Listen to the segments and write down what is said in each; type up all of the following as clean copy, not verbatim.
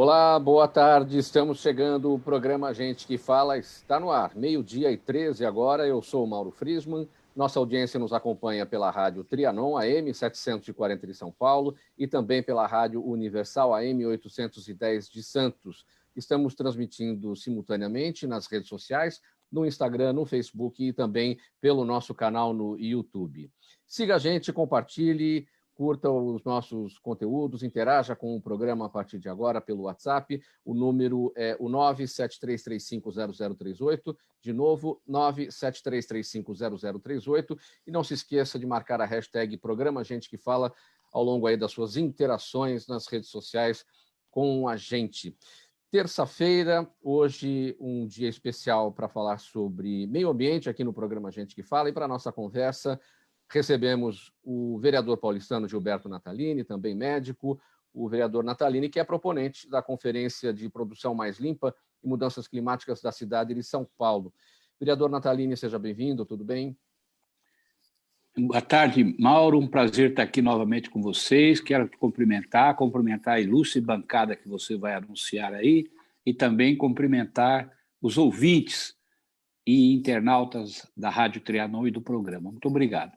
Olá, boa tarde. Estamos chegando. O programa Gente que Fala está no ar. 12h13 agora. Eu sou o Mauro Friesman. Nossa audiência nos acompanha pela rádio Trianon, AM 740 de São Paulo, e também pela rádio Universal, AM 810 de Santos. Estamos transmitindo simultaneamente nas redes sociais, no Instagram, no Facebook e também pelo nosso canal no YouTube. Siga a gente, compartilhe, curta os nossos conteúdos, interaja com o programa a partir de agora pelo WhatsApp. O número é o 973350038. De novo, 973350038. E não se esqueça de marcar a hashtag Programa Gente que Fala ao longo aí das suas interações nas redes sociais com a gente. Terça-feira, hoje um dia especial para falar sobre meio ambiente aqui no programa Gente que Fala. E para a nossa conversa, recebemos o vereador paulistano Gilberto Natalini, também médico, o vereador Natalini, que é proponente da Conferência de Produção Mais Limpa e Mudanças Climáticas da cidade de São Paulo. Vereador Natalini, seja bem-vindo, tudo bem? Boa tarde, Mauro, um prazer estar aqui novamente com vocês. Quero te cumprimentar a ilustre bancada que você vai anunciar aí e também cumprimentar os ouvintes e internautas da Rádio Trianon e do programa. Muito obrigado.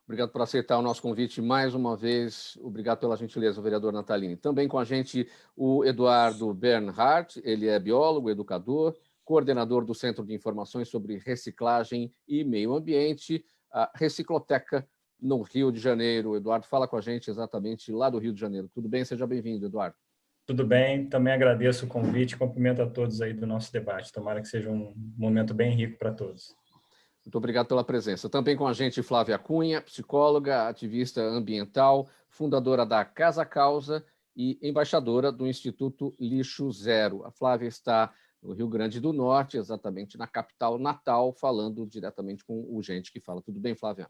Obrigado por aceitar o nosso convite mais uma vez. Obrigado pela gentileza, vereador Natalini. Também com a gente o Eduardo Bernhardt, ele é biólogo, educador, coordenador do Centro de Informações sobre Reciclagem e Meio Ambiente, a Recicloteca, no Rio de Janeiro. Eduardo, fala com a gente exatamente lá do Rio de Janeiro. Tudo bem? Seja bem-vindo, Eduardo. Tudo bem, também agradeço o convite e cumprimento a todos aí do nosso debate. Tomara que seja um momento bem rico para todos. Muito obrigado pela presença. Também com a gente Flávia Cunha, psicóloga, ativista ambiental, fundadora da Casa Causa e embaixadora do Instituto Lixo Zero. A Flávia está no Rio Grande do Norte, exatamente na capital Natal, falando diretamente com o Gente que Fala. Tudo bem, Flávia?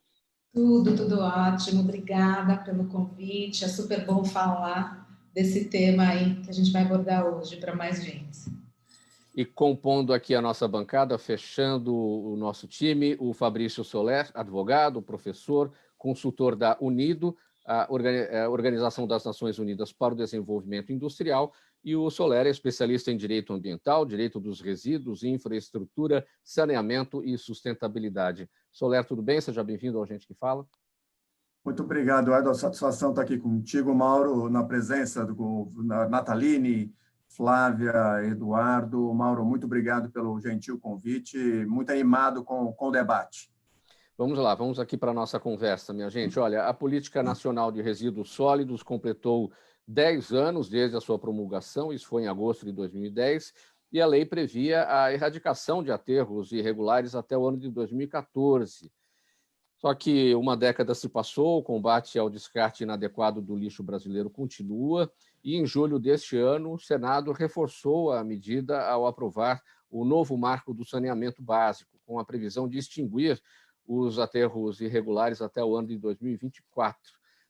Tudo ótimo. Obrigada pelo convite. É super bom falar desse tema aí que a gente vai abordar hoje para mais gente. E compondo aqui a nossa bancada, fechando o nosso time, o Fabrício Soler, advogado, professor, consultor da UNIDO, a Organização das Nações Unidas para o Desenvolvimento Industrial, e o Soler é especialista em direito ambiental, direito dos resíduos, infraestrutura, saneamento e sustentabilidade. Soler, tudo bem? Seja bem-vindo ao Gente que Fala. Muito obrigado, Eduardo. Satisfação estar aqui contigo, Mauro, na presença do Natalini, Flávia, Eduardo, Mauro, muito obrigado pelo gentil convite, muito animado com o debate. Vamos lá, vamos aqui para a nossa conversa, minha gente. Olha, a Política Nacional de Resíduos Sólidos completou 10 anos desde a sua promulgação, isso foi em agosto de 2010, e a lei previa a erradicação de aterros irregulares até o ano de 2014. Só que uma década se passou, o combate ao descarte inadequado do lixo brasileiro continua, e em julho deste ano, o Senado reforçou a medida ao aprovar o novo marco do saneamento básico, com a previsão de extinguir os aterros irregulares até o ano de 2024.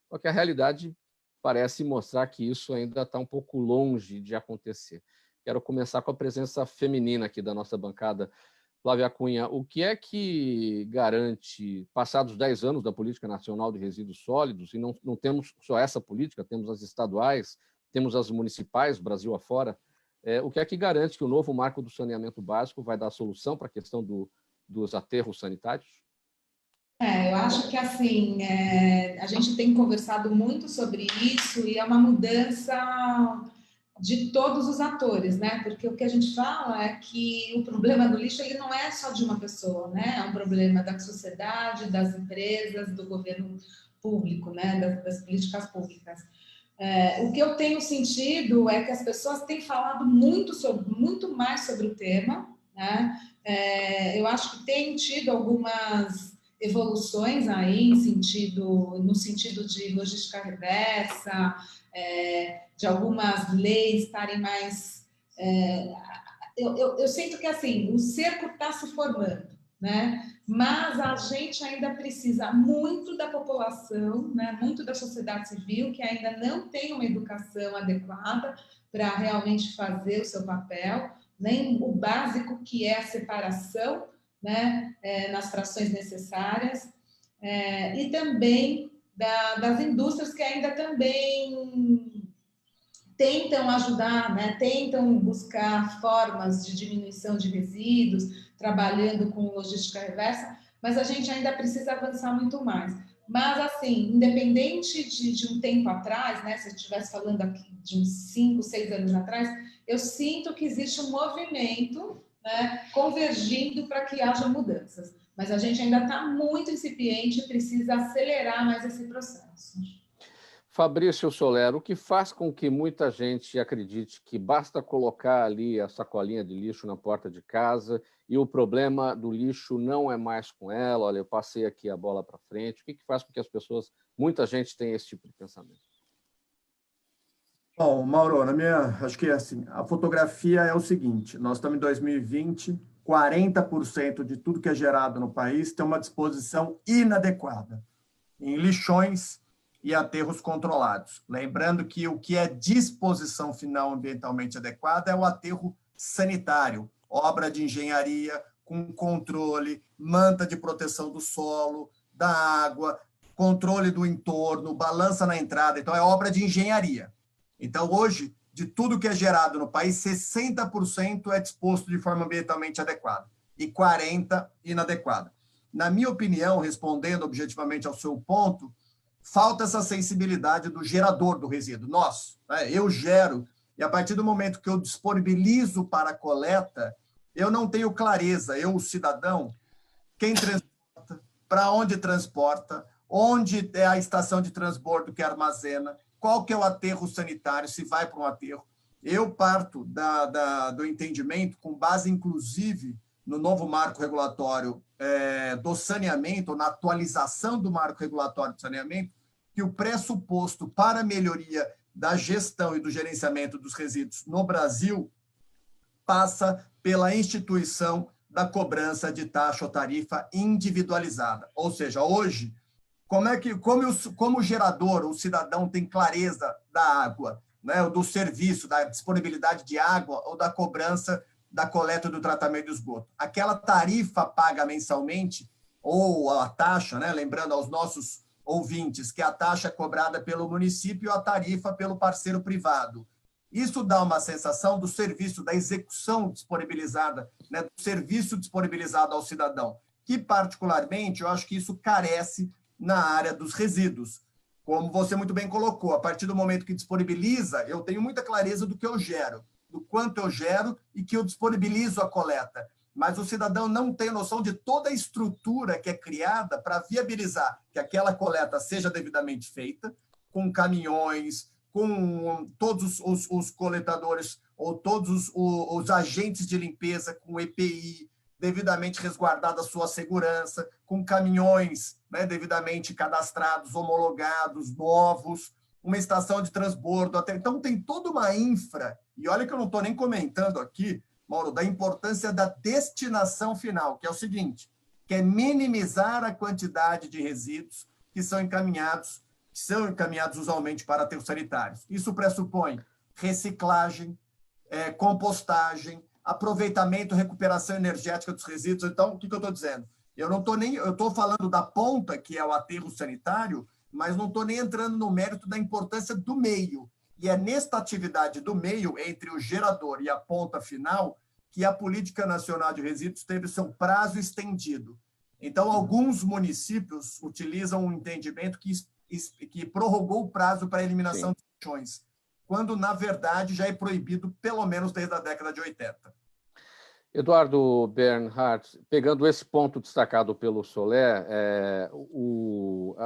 Só que a realidade parece mostrar que isso ainda está um pouco longe de acontecer. Quero começar com a presença feminina aqui da nossa bancada. Flávia Cunha, o que é que garante, passados 10 anos da Política Nacional de Resíduos Sólidos, e não temos só essa política, temos as estaduais, temos as municipais, Brasil afora, o que é que garante que o novo marco do saneamento básico vai dar solução para a questão dos aterros sanitários? Eu acho que assim, a gente tem conversado muito sobre isso e é uma mudança de todos os atores, né? Porque o que a gente fala é que o problema do lixo ele não é só de uma pessoa, né? É um problema da sociedade, das empresas, do governo público, né? Das políticas públicas. O que eu tenho sentido é que as pessoas têm falado muito mais sobre o tema, né? Eu acho que tem tido algumas evoluções aí no sentido de logística reversa, de algumas leis estarem mais... Eu sinto que assim, o cerco está se formando, né? Mas a gente ainda precisa muito da população, né? Muito da sociedade civil, que ainda não tem uma educação adequada para realmente fazer o seu papel, nem o básico que é a separação, né? Nas frações necessárias, e também das indústrias que ainda também tentam ajudar, né? Tentam buscar formas de diminuição de resíduos, trabalhando com logística reversa, mas a gente ainda precisa avançar muito mais. Mas, assim, independente de um tempo atrás, né? Se eu estivesse falando aqui de uns 5, 6 anos atrás, eu sinto que existe um movimento, né, convergindo para que haja mudanças. Mas a gente ainda está muito incipiente e precisa acelerar mais esse processo. Fabrício Soler, o que faz com que muita gente acredite que basta colocar ali a sacolinha de lixo na porta de casa e o problema do lixo não é mais com ela? Olha, eu passei aqui a bola para frente. O que faz com que as pessoas, muita gente tenha esse tipo de pensamento? Bom, Mauro, acho que assim, a fotografia é o seguinte: nós estamos em 2020, 40% de tudo que é gerado no país tem uma disposição inadequada em lixões e aterros controlados. Lembrando que o que é disposição final ambientalmente adequada é o aterro sanitário, obra de engenharia com controle, manta de proteção do solo, da água, controle do entorno, balança na entrada. Então, é obra de engenharia. Então, hoje, de tudo que é gerado no país, 60% é disposto de forma ambientalmente adequada e 40% inadequada. Na minha opinião, respondendo objetivamente ao seu ponto, falta essa sensibilidade do gerador do resíduo. Nós, né? Eu gero, e a partir do momento que eu disponibilizo para a coleta, eu não tenho clareza, eu, o cidadão, quem transporta, para onde transporta, onde é a estação de transbordo que armazena, qual que é o aterro sanitário, se vai para um aterro. Eu parto do entendimento, com base, inclusive, no novo marco regulatório do saneamento, na atualização do marco regulatório do saneamento, que o pressuposto para a melhoria da gestão e do gerenciamento dos resíduos no Brasil passa pela instituição da cobrança de taxa ou tarifa individualizada. Ou seja, hoje, como o gerador, o cidadão tem clareza da água, né, do serviço, da disponibilidade de água ou da cobrança da coleta do tratamento do esgoto. Aquela tarifa paga mensalmente, ou a taxa, né, lembrando aos nossos ouvintes que a taxa é cobrada pelo município e a tarifa pelo parceiro privado. Isso dá uma sensação do serviço, da execução disponibilizada, né, do serviço disponibilizado ao cidadão, que, particularmente, eu acho que isso carece na área dos resíduos. Como você muito bem colocou, a partir do momento que disponibiliza, eu tenho muita clareza do que eu gero, do quanto eu gero e que eu disponibilizo a coleta. Mas o cidadão não tem noção de toda a estrutura que é criada para viabilizar que aquela coleta seja devidamente feita, com caminhões, com todos os coletadores ou todos os agentes de limpeza, com EPI, devidamente resguardada a sua segurança, com caminhões, né, devidamente cadastrados, homologados, novos, uma estação de transbordo. Então, tem toda uma infra, e olha que eu não estou nem comentando aqui, Mauro, da importância da destinação final, que é o seguinte, que é minimizar a quantidade de resíduos que são encaminhados usualmente para aterros sanitários. Isso pressupõe reciclagem, compostagem, aproveitamento, recuperação energética dos resíduos. Então, o que eu estou dizendo? Eu estou falando da ponta, que é o aterro sanitário, mas não estou nem entrando no mérito da importância do meio. E é nesta atividade do meio, entre o gerador e a ponta final, que a Política Nacional de Resíduos teve seu prazo estendido. Então, alguns municípios utilizam um entendimento que prorrogou o prazo para a eliminação de lixões, quando, na verdade, já é proibido pelo menos desde a década de 80. Eduardo Bernhardt, pegando esse ponto destacado pelo Soler,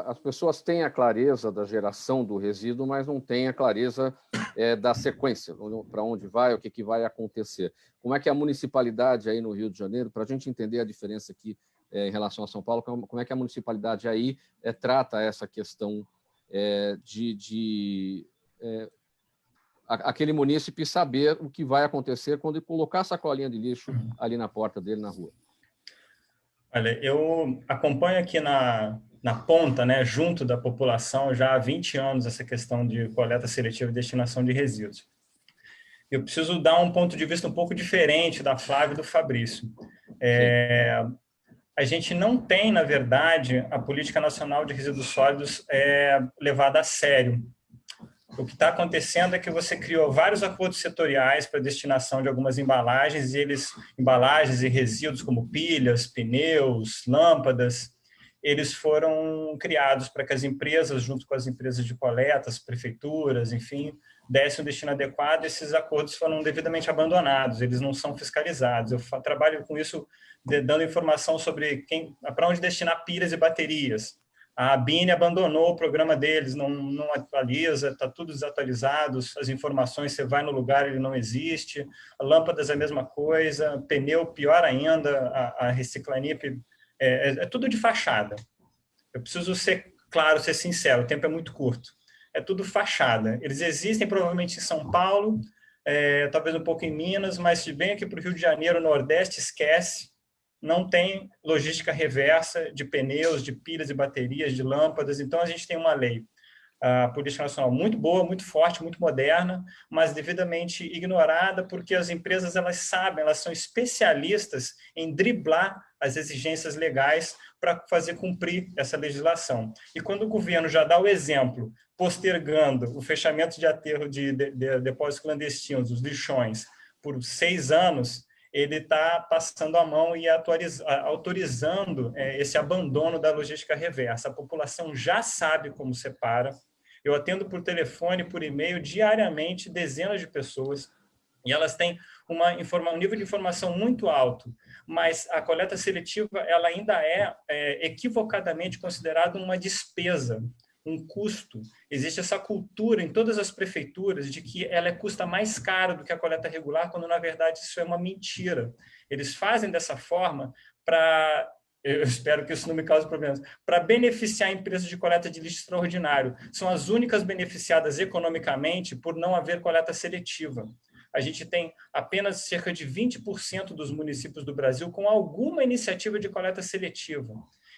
as pessoas têm a clareza da geração do resíduo, mas não têm a clareza da sequência, para onde vai, o que vai acontecer. Como é que a municipalidade aí no Rio de Janeiro, para a gente entender a diferença aqui em relação a São Paulo, como é que a municipalidade aí trata essa questão aquele munícipe saber o que vai acontecer quando ele colocar a sacolinha de lixo ali na porta dele, na rua? Olha, eu acompanho aqui na ponta, né, junto da população, já há 20 anos essa questão de coleta seletiva e destinação de resíduos. Eu preciso dar um ponto de vista um pouco diferente da Flávia e do Fabrício. A gente não tem, na verdade, a Política Nacional de Resíduos Sólidos levada a sério. O que está acontecendo é que você criou vários acordos setoriais para destinação de algumas embalagens, embalagens e resíduos como pilhas, pneus, lâmpadas, eles foram criados para que as empresas, junto com as empresas de coletas, prefeituras, enfim, dessem um destino adequado. Esses acordos foram devidamente abandonados, eles não são fiscalizados. Eu trabalho com isso, dando informação sobre para onde destinar pilhas e baterias. A ABINE abandonou o programa deles, não atualiza, está tudo desatualizado, as informações, você vai no lugar, ele não existe. A lâmpadas é a mesma coisa, pneu pior ainda, a Reciclanip é tudo de fachada. Eu preciso ser claro, ser sincero, o tempo é muito curto. É tudo fachada. Eles existem provavelmente em São Paulo, talvez um pouco em Minas, mas se vem aqui para o Rio de Janeiro, Nordeste, esquece. Não tem logística reversa de pneus, de pilhas e baterias, de lâmpadas. Então, a gente tem uma lei, a Política Nacional, muito boa, muito forte, muito moderna, mas devidamente ignorada, porque as empresas, elas sabem, elas são especialistas em driblar as exigências legais para fazer cumprir essa legislação. E quando o governo já dá o exemplo, postergando o fechamento de aterro de depósitos clandestinos, os lixões, por 6 anos, ele está passando a mão e autorizando esse abandono da logística reversa. A população já sabe como separa. Eu atendo por telefone, por e-mail, diariamente, dezenas de pessoas, e elas têm um nível de informação muito alto, mas a coleta seletiva ela ainda é equivocadamente considerada uma despesa, um custo. Existe essa cultura em todas as prefeituras de que ela custa mais caro do que a coleta regular, quando, na verdade, isso é uma mentira. Eles fazem dessa forma para, eu espero que isso não me cause problemas, para beneficiar empresas de coleta de lixo extraordinário. São as únicas beneficiadas economicamente por não haver coleta seletiva. A gente tem apenas cerca de 20% dos municípios do Brasil com alguma iniciativa de coleta seletiva.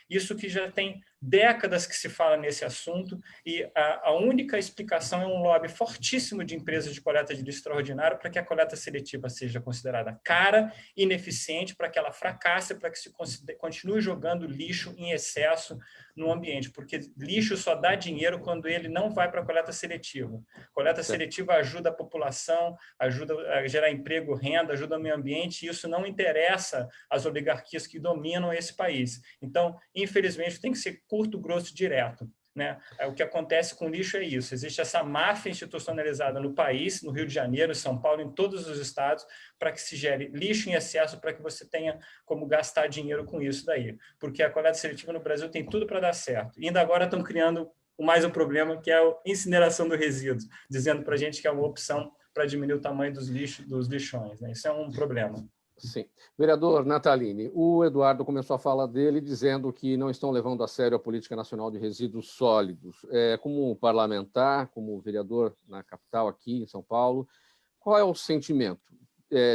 Isso que já tem décadas que se fala nesse assunto, e a única explicação é um lobby fortíssimo de empresas de coleta de lixo extraordinário para que a coleta seletiva seja considerada cara, ineficiente, para que ela fracasse, para que se continue jogando lixo em excesso no ambiente, porque lixo só dá dinheiro quando ele não vai para a coleta seletiva. Coleta seletiva ajuda a população, ajuda a gerar emprego, renda, ajuda o meio ambiente, e isso não interessa às oligarquias que dominam esse país. Então, infelizmente, tem que ser curto, grosso, direto, né? O que acontece com lixo é isso. Existe essa máfia institucionalizada no país, no Rio de Janeiro, em São Paulo, em todos os estados, para que se gere lixo em excesso, para que você tenha como gastar dinheiro com isso daí. Porque a coleta seletiva no Brasil tem tudo para dar certo. E ainda agora estão criando mais um problema, que é a incineração do resíduo, dizendo para a gente que é uma opção para diminuir o tamanho dos lixões, né? Isso é um problema. Sim. Vereador Natalini, o Eduardo começou a fala dele dizendo que não estão levando a sério a Política Nacional de Resíduos Sólidos. Como parlamentar, como vereador na capital, aqui em São Paulo, qual é o sentimento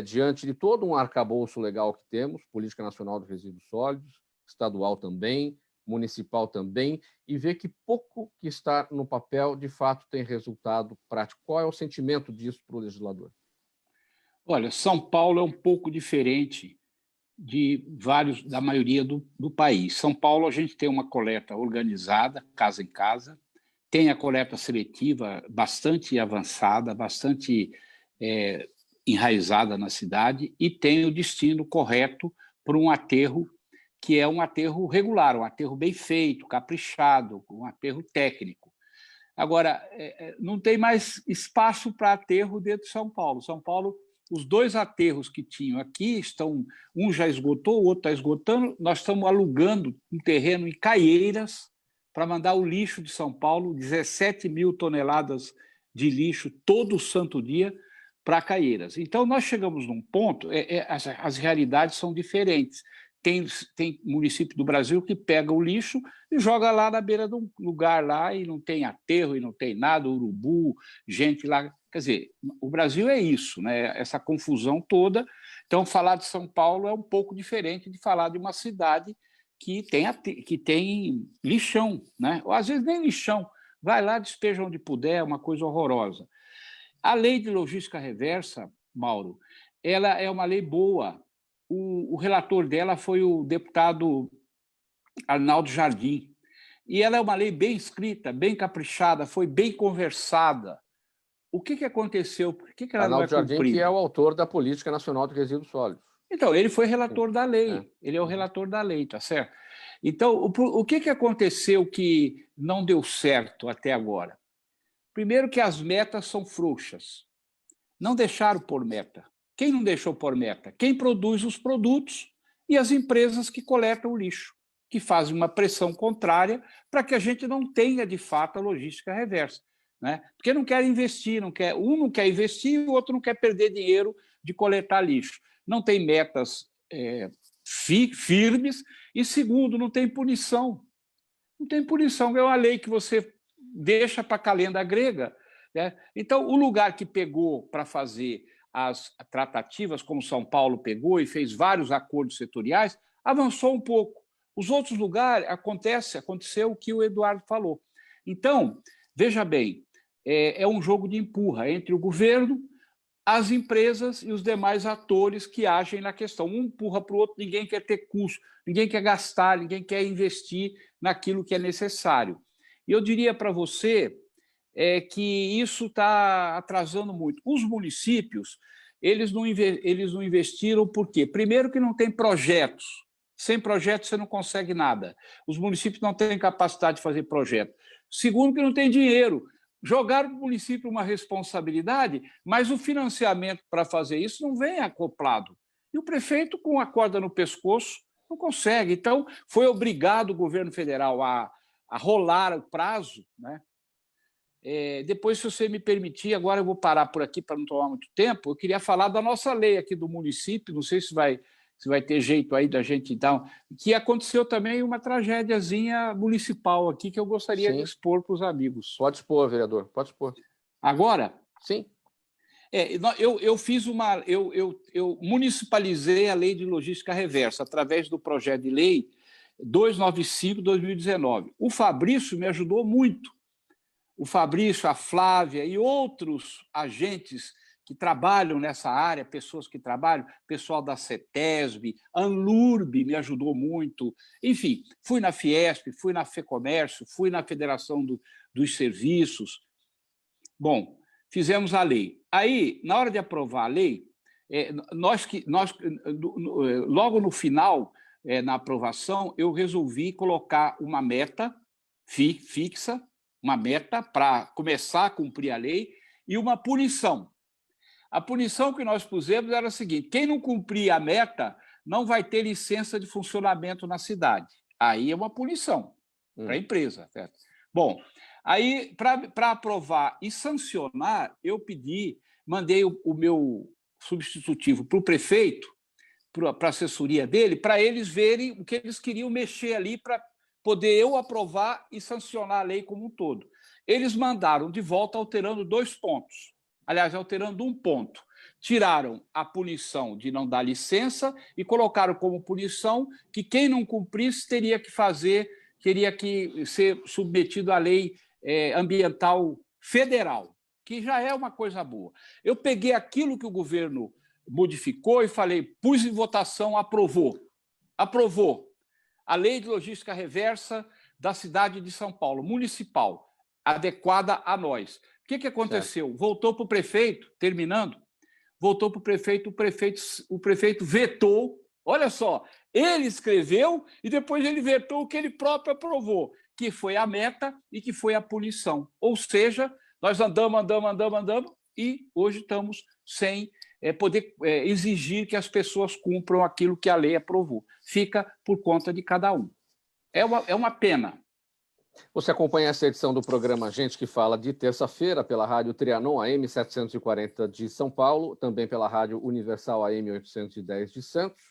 diante de todo um arcabouço legal que temos, Política Nacional de Resíduos Sólidos, estadual também, municipal também, e ver que pouco que está no papel, de fato, tem resultado prático? Qual é o sentimento disso para o legislador? Olha, São Paulo é um pouco diferente da maioria do país. São Paulo, a gente tem uma coleta organizada, casa em casa, tem a coleta seletiva bastante avançada, bastante enraizada na cidade, e tem o destino correto para um aterro que é um aterro regular, um aterro bem feito, caprichado, um aterro técnico. Agora, não tem mais espaço para aterro dentro de São Paulo. São Paulo, os 2 aterros que tinham aqui, um já esgotou, o outro está esgotando. Nós estamos alugando um terreno em Caieiras para mandar o lixo de São Paulo, 17 mil toneladas de lixo todo santo dia para Caieiras. Então, nós chegamos num ponto, as realidades são diferentes. Tem município do Brasil que pega o lixo e joga lá na beira de um lugar lá, e não tem aterro, e não tem nada, urubu, gente lá. Quer dizer, o Brasil é isso, né? Essa confusão toda. Então, falar de São Paulo é um pouco diferente de falar de uma cidade que tem lixão, né? Ou às vezes nem lixão. Vai lá, despeja onde puder, é uma coisa horrorosa. A lei de logística reversa, Mauro, ela é uma lei boa. O relator dela foi o deputado Arnaldo Jardim. E ela é uma lei bem escrita, bem caprichada, foi bem conversada. o que aconteceu? Por que ela Arnaldo não é Jardim, cumprida? que é o autor da Política Nacional de Resíduos Sólidos. Então, ele foi relator da lei, ele é o relator da lei, tá certo? Então, o que aconteceu que não deu certo até agora? Primeiro que as metas são frouxas. Não deixaram pôr meta. Quem não deixou pôr meta? Quem produz os produtos e as empresas que coletam o lixo, que fazem uma pressão contrária para que a gente não tenha, de fato, a logística reversa. Né? Porque não quer investir, um não quer investir e o outro não quer perder dinheiro de coletar lixo. Não tem metas firmes e, segundo, não tem punição. Não tem punição, é uma lei que você deixa para a calenda grega. Né? Então, o lugar que pegou para fazer as tratativas, como São Paulo pegou e fez vários acordos setoriais, avançou um pouco. Os outros lugares aconteceu o que o Eduardo falou. Então, veja bem, é um jogo de empurra entre o governo, as empresas e os demais atores que agem na questão. Um empurra para o outro, ninguém quer ter custo, ninguém quer gastar, ninguém quer investir naquilo que é necessário. E eu diria para você que isso está atrasando muito. Os municípios, eles não investiram por quê? Primeiro que não tem projetos. Sem projetos você não consegue nada. Os municípios não têm capacidade de fazer projeto. Segundo que não tem dinheiro. Jogaram para o município uma responsabilidade, mas o financiamento para fazer isso não vem acoplado. E o prefeito, com a corda no pescoço, não consegue. Então, foi obrigado o governo federal a rolar o prazo. Né? Depois, se você me permitir, agora eu vou parar por aqui para não tomar muito tempo, eu queria falar da nossa lei aqui do município, não sei se vai ter jeito aí da gente dar, que aconteceu também uma tragédiazinha municipal aqui que eu gostaria de expor para os amigos. Pode expor, vereador, pode expor. Agora? Sim. Eu municipalizei a lei de logística reversa através do projeto de lei 295/2019. O Fabrício me ajudou muito. O Fabrício, a Flávia e outros agentes que trabalham nessa área, pessoas que trabalham, pessoal da CETESB, Anlurb me ajudou muito. Enfim, fui na Fiesp, fui na FEComércio, fui na Federação dos Serviços. Bom, fizemos a lei. Aí, na hora de aprovar a lei, logo no final, na aprovação, eu resolvi colocar uma meta fixa, uma meta para começar a cumprir a lei e uma punição. A punição que nós pusemos era a seguinte: quem não cumprir a meta não vai ter licença de funcionamento na cidade. Aí é uma punição para a empresa. Certo? Bom, aí para aprovar e sancionar, eu mandei o meu substitutivo para o prefeito, para a assessoria dele, para eles verem o que eles queriam mexer ali para poder eu aprovar e sancionar a lei como um todo. Eles mandaram de volta alterando 2 pontos. Aliás, alterando 1 ponto. Tiraram a punição de não dar licença e colocaram como punição que quem não cumprisse teria que ser submetido à lei ambiental federal, que já é uma coisa boa. Eu peguei aquilo que o governo modificou e falei, pus em votação, aprovou. Aprovou. A lei de logística reversa da cidade de São Paulo, municipal, adequada a nós. O que aconteceu? Certo. Voltou para o prefeito, terminando, voltou para o prefeito vetou, olha só, ele escreveu e depois ele vetou o que ele próprio aprovou, que foi a meta e que foi a punição. Ou seja, nós andamos e hoje estamos sem poder exigir que as pessoas cumpram aquilo que a lei aprovou. Fica por conta de cada um. É uma pena. Você acompanha essa edição do programa Gente que Fala de terça-feira pela Rádio Trianon AM 740 de São Paulo, também pela Rádio Universal AM 810 de Santos.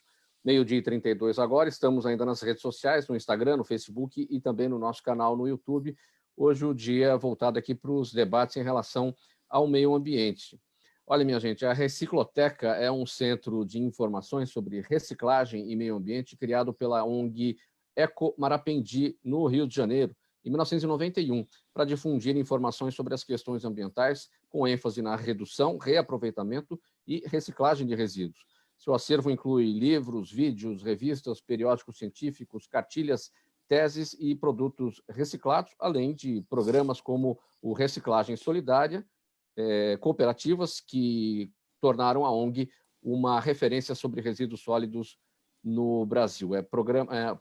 12h32 agora. Estamos ainda nas redes sociais, no Instagram, no Facebook e também no nosso canal no YouTube. Hoje o dia voltado aqui para os debates em relação ao meio ambiente. Olha, minha gente, a Recicloteca é um centro de informações sobre reciclagem e meio ambiente criado pela ONG Eco Marapendi, no Rio de Janeiro, em 1991, para difundir informações sobre as questões ambientais, com ênfase na redução, reaproveitamento e reciclagem de resíduos. Seu acervo inclui livros, vídeos, revistas, periódicos científicos, cartilhas, teses e produtos reciclados, além de programas como o Reciclagem Solidária cooperativas que tornaram a ONG uma referência sobre resíduos sólidos no Brasil.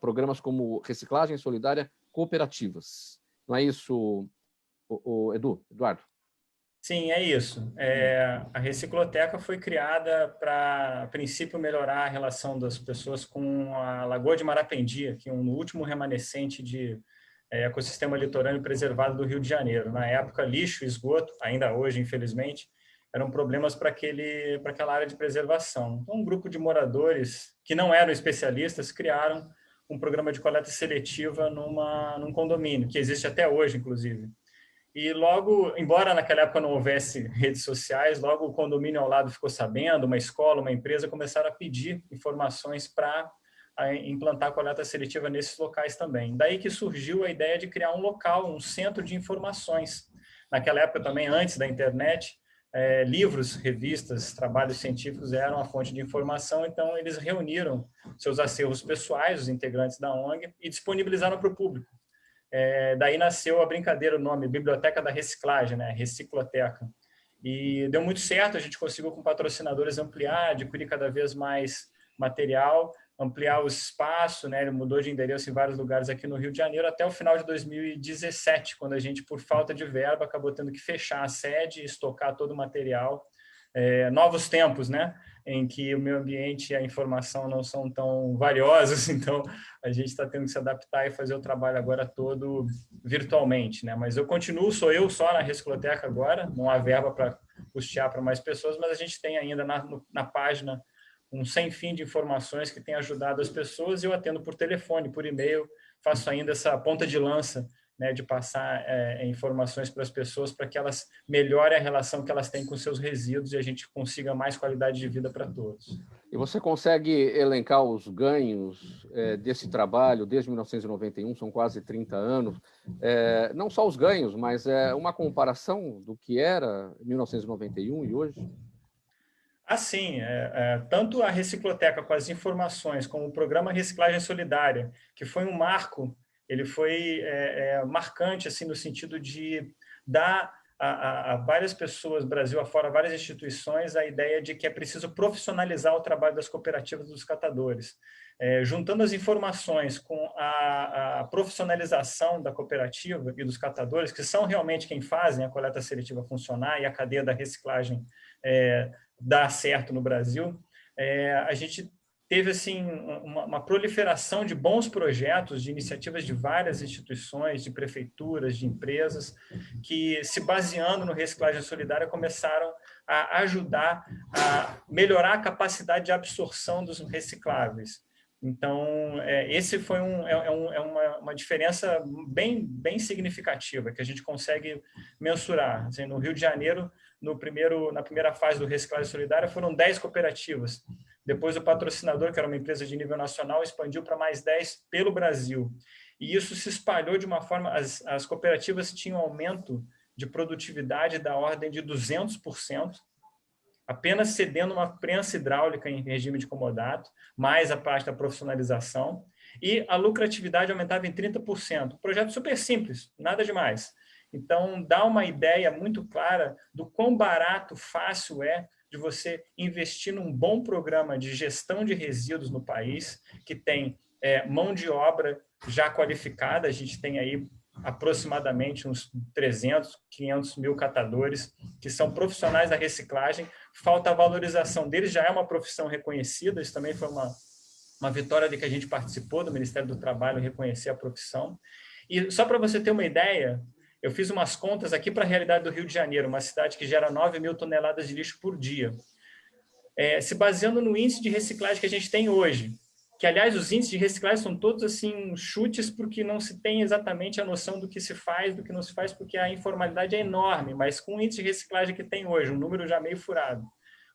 Programas como Reciclagem Solidária Cooperativas. Não é isso, Eduardo? Sim, é isso. A Recicloteca foi criada para, a princípio, melhorar a relação das pessoas com a Lagoa de Marapendi, que é um último remanescente de ecossistema litorâneo preservado do Rio de Janeiro. Na época, lixo e esgoto, ainda hoje, infelizmente, eram problemas para aquela área de preservação. Então, um grupo de moradores que não eram especialistas criaram um programa de coleta seletiva num condomínio, que existe até hoje, inclusive. E logo, embora naquela época não houvesse redes sociais, logo o condomínio ao lado ficou sabendo, uma escola, uma empresa começaram a pedir informações para implantar a coleta seletiva nesses locais também. Daí que surgiu a ideia de criar um local, um centro de informações. Naquela época também, antes da internet, livros, revistas, trabalhos científicos eram a fonte de informação, então eles reuniram seus acervos pessoais, os integrantes da ONG, e disponibilizaram para o público. Daí nasceu a brincadeira, o nome, Biblioteca da Reciclagem, né? Recicloteca. E deu muito certo, a gente conseguiu com patrocinadores ampliar, adquirir cada vez mais material, ampliar o espaço, né? Ele mudou de endereço em vários lugares aqui no Rio de Janeiro até o final de 2017, quando a gente, por falta de verba, acabou tendo que fechar a sede e estocar todo o material. Novos tempos, né? Em que o meio ambiente e a informação não são tão valiosos, então a gente está tendo que se adaptar e fazer o trabalho agora todo virtualmente, né? Mas sou eu só na Recicloteca agora, não há verba para custear para mais pessoas, mas a gente tem ainda na página um sem fim de informações que tem ajudado as pessoas, e eu atendo por telefone, por e-mail, faço ainda essa ponta de lança, né, de passar informações para as pessoas para que elas melhorem a relação que elas têm com seus resíduos e a gente consiga mais qualidade de vida para todos. E você consegue elencar os ganhos desse trabalho desde 1991, são quase 30 anos, não só os ganhos, mas uma comparação do que era 1991 e hoje? Assim, tanto a Recicloteca com as informações, como o programa Reciclagem Solidária, que foi um marco, ele foi marcante assim, no sentido de dar a várias pessoas, Brasil afora, várias instituições, a ideia de que é preciso profissionalizar o trabalho das cooperativas dos catadores. Juntando as informações com a profissionalização da cooperativa e dos catadores, que são realmente quem fazem a coleta seletiva funcionar e a cadeia da reciclagem dar certo no Brasil, a gente teve assim uma proliferação de bons projetos, de iniciativas de várias instituições, de prefeituras, de empresas, que, se baseando no Reciclagem Solidária, começaram a ajudar a melhorar a capacidade de absorção dos recicláveis. Então, esse foi uma diferença bem significativa, que a gente consegue mensurar. Assim, no Rio de Janeiro, na primeira fase do Reciclagem Solidária, foram 10 cooperativas. Depois, o patrocinador, que era uma empresa de nível nacional, expandiu para mais 10 pelo Brasil. E isso se espalhou de uma forma... As cooperativas tinham aumento de produtividade da ordem de 200%, apenas cedendo uma prensa hidráulica em regime de comodato, mais a parte da profissionalização, e a lucratividade aumentava em 30%. Projeto super simples, nada demais. Então, dá uma ideia muito clara do quão barato, fácil de você investir num bom programa de gestão de resíduos no país, que tem mão de obra já qualificada. A gente tem aí aproximadamente uns 300, 500 mil catadores que são profissionais da reciclagem. Falta a valorização deles, já é uma profissão reconhecida. Isso também foi uma vitória de que a gente participou do Ministério do Trabalho reconhecer a profissão. E só para você ter uma ideia, eu fiz umas contas aqui para a realidade do Rio de Janeiro, uma cidade que gera 9 mil toneladas de lixo por dia. Se baseando no índice de reciclagem que a gente tem hoje, que, aliás, os índices de reciclagem são todos assim chutes, porque não se tem exatamente a noção do que se faz, do que não se faz, porque a informalidade é enorme, mas com o índice de reciclagem que tem hoje, um número já meio furado,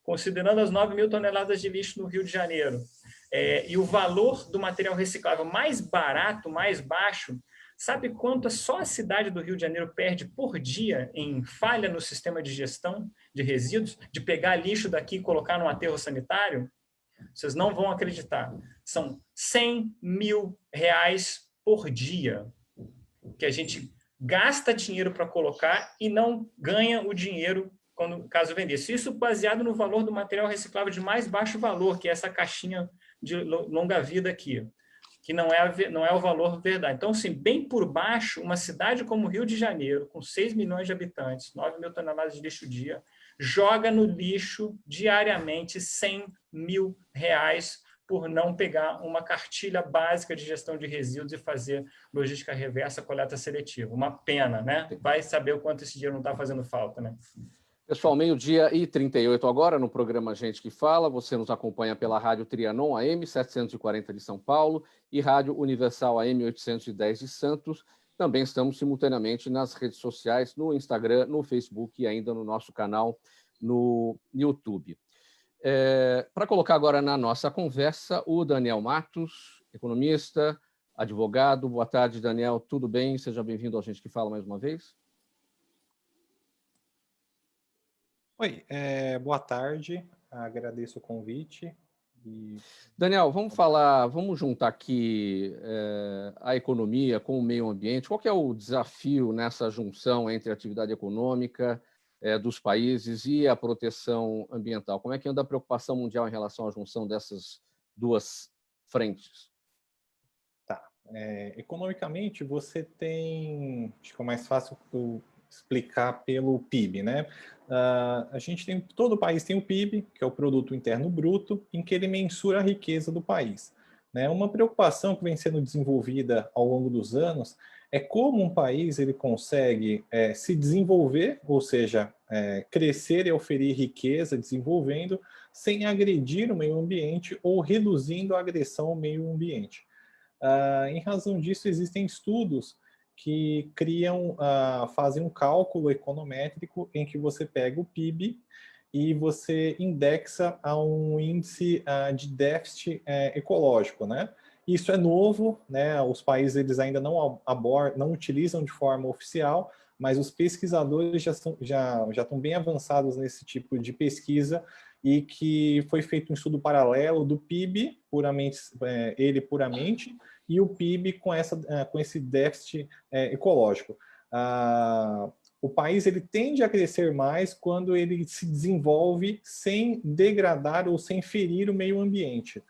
considerando as 9 mil toneladas de lixo no Rio de Janeiro, e o valor do material reciclável mais barato, mais baixo, sabe quanto só a cidade do Rio de Janeiro perde por dia em falha no sistema de gestão de resíduos, de pegar lixo daqui e colocar num aterro sanitário? Vocês não vão acreditar. São 100 mil reais por dia que a gente gasta dinheiro para colocar e não ganha o dinheiro caso vendesse. Isso baseado no valor do material reciclável de mais baixo valor, que é essa caixinha de longa vida aqui, que não é o valor verdade. Então, assim, bem por baixo, uma cidade como Rio de Janeiro, com 6 milhões de habitantes, 9 mil toneladas de lixo dia, joga no lixo diariamente R$100 mil por não pegar uma cartilha básica de gestão de resíduos e fazer logística reversa, coleta seletiva. Uma pena, né? Vai saber o quanto esse dinheiro não está fazendo falta, né? Pessoal, 12h38 agora no programa Gente que Fala. Você nos acompanha pela Rádio Trianon AM 740 de São Paulo e Rádio Universal AM 810 de Santos. Também estamos simultaneamente nas redes sociais, no Instagram, no Facebook e ainda no nosso canal no YouTube. Para colocar agora na nossa conversa o Daniel Matos, economista, advogado. Boa tarde, Daniel. Tudo bem? Seja bem-vindo ao Gente que Fala mais uma vez. Oi, boa tarde. Agradeço o convite. Daniel, vamos juntar aqui a economia com o meio ambiente. Qual que é o desafio nessa junção entre a atividade econômica dos países e a proteção ambiental? Como é que anda a preocupação mundial em relação à junção dessas duas frentes? Tá. Economicamente, você tem... Acho que é mais fácil explicar pelo PIB, né? A gente tem... Todo país tem o PIB, que é o Produto Interno Bruto, em que ele mensura a riqueza do país, né? Uma preocupação que vem sendo desenvolvida ao longo dos anos é como um país ele consegue se desenvolver, ou seja, crescer e oferir riqueza, desenvolvendo, sem agredir o meio ambiente ou reduzindo a agressão ao meio ambiente. Em razão disso, existem estudos que fazem um cálculo econométrico em que você pega o PIB e você indexa a um índice de déficit ecológico, né? Isso é novo, né? Os países eles ainda não utilizam de forma oficial, mas os pesquisadores já estão bem avançados nesse tipo de pesquisa e que foi feito um estudo paralelo do PIB, puramente, e o PIB com esse déficit ecológico. O país ele tende a crescer mais quando ele se desenvolve sem degradar ou sem ferir o meio ambiente.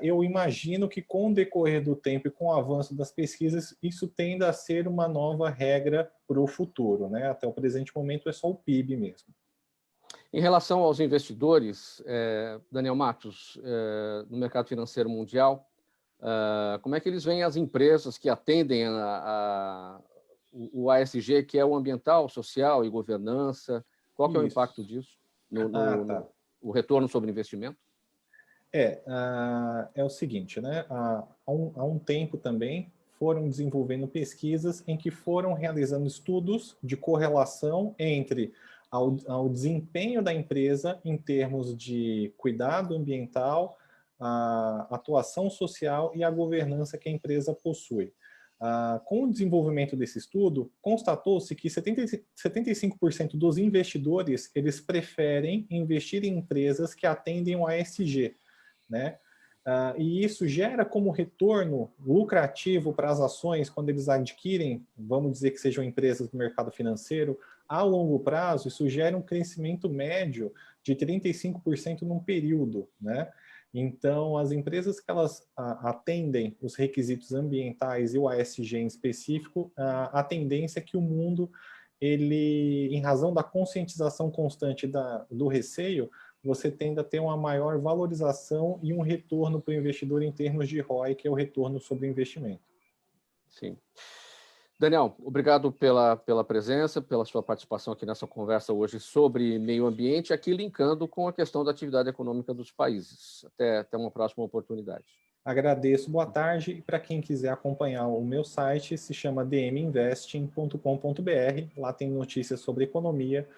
Eu imagino que com o decorrer do tempo e com o avanço das pesquisas, isso tende a ser uma nova regra para o futuro, né? Até o presente momento é só o PIB mesmo. Em relação aos investidores, Daniel Matos, no mercado financeiro mundial, como é que eles veem as empresas que atendem o ASG, que é o ambiental, social e governança? Qual que é o impacto disso no retorno sobre investimento? É o seguinte, né? Há um tempo também foram desenvolvendo pesquisas em que foram realizando estudos de correlação entre ao desempenho da empresa em termos de cuidado ambiental, a atuação social e a governança que a empresa possui. Com o desenvolvimento desse estudo, constatou-se que 75% dos investidores eles preferem investir em empresas que atendem o ASG, né? E isso gera como retorno lucrativo para as ações quando eles adquirem, vamos dizer que sejam empresas do mercado financeiro, a longo prazo, isso gera um crescimento médio de 35% num período, né? Então, as empresas que elas atendem os requisitos ambientais e o ASG em específico, a tendência é que o mundo, em razão da conscientização constante do receio, você tende a ter uma maior valorização e um retorno para o investidor em termos de ROI, que é o retorno sobre o investimento. Sim. Daniel, obrigado pela presença, pela sua participação aqui nessa conversa hoje sobre meio ambiente, aqui linkando com a questão da atividade econômica dos países. Até uma próxima oportunidade. Agradeço, boa tarde. E para quem quiser acompanhar o meu site, se chama dminvesting.com.br. Lá tem notícias sobre economia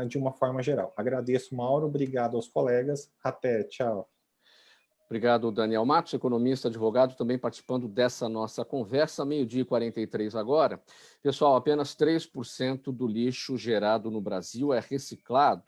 de uma forma geral. Agradeço, Mauro. Obrigado aos colegas. Até, tchau. Obrigado, Daniel Matos, economista, advogado, também participando dessa nossa conversa, 12h43 agora. Pessoal, apenas 3% do lixo gerado no Brasil é reciclado.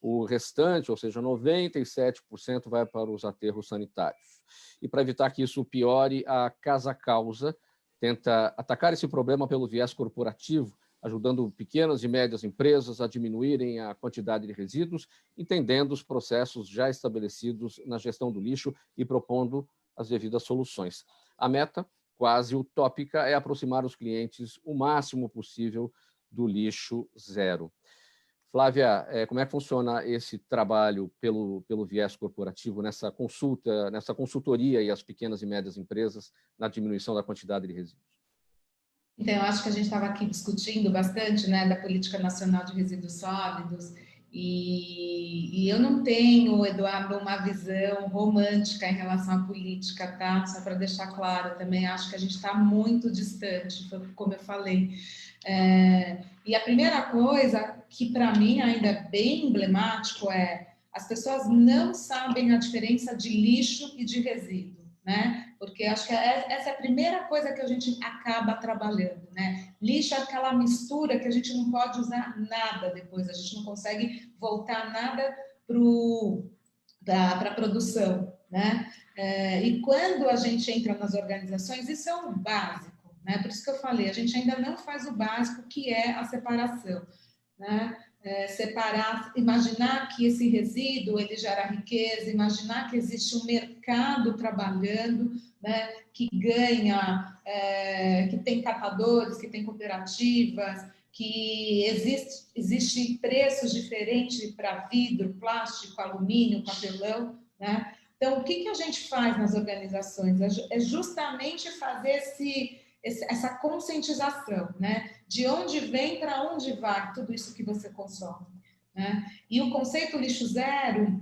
O restante, ou seja, 97%, vai para os aterros sanitários. E para evitar que isso piore, a Casa Causa tenta atacar esse problema pelo viés corporativo, ajudando pequenas e médias empresas a diminuírem a quantidade de resíduos, entendendo os processos já estabelecidos na gestão do lixo e propondo as devidas soluções. A meta, quase utópica, é aproximar os clientes o máximo possível do lixo zero. Flávia, como é que funciona esse trabalho pelo viés corporativo, nessa consultoria e as pequenas e médias empresas na diminuição da quantidade de resíduos? Então, eu acho que a gente estava aqui discutindo bastante, né, da Política Nacional de Resíduos Sólidos, e eu não tenho, Eduardo, uma visão romântica em relação à política, tá? Só para deixar claro, também acho que a gente está muito distante, como eu falei. E a primeira coisa que para mim ainda é bem emblemático é as pessoas não sabem a diferença de lixo e de resíduo, né? Porque acho que essa é a primeira coisa que a gente acaba trabalhando, né? Lixo é aquela mistura que a gente não pode usar nada depois, a gente não consegue voltar nada para a produção, né? E quando a gente entra nas organizações, isso é o básico, né? Por isso que eu falei, a gente ainda não faz o básico, que é a separação, né? Separar, imaginar que esse resíduo ele gera riqueza, imaginar que existe um mercado trabalhando, né, que ganha, que tem catadores, que tem cooperativas, que existe preços diferentes para vidro, plástico, alumínio, papelão, né? Então, o que a gente faz nas organizações? É justamente fazer essa conscientização, né? De onde vem, para onde vai tudo isso que você consome, né? E o conceito lixo zero,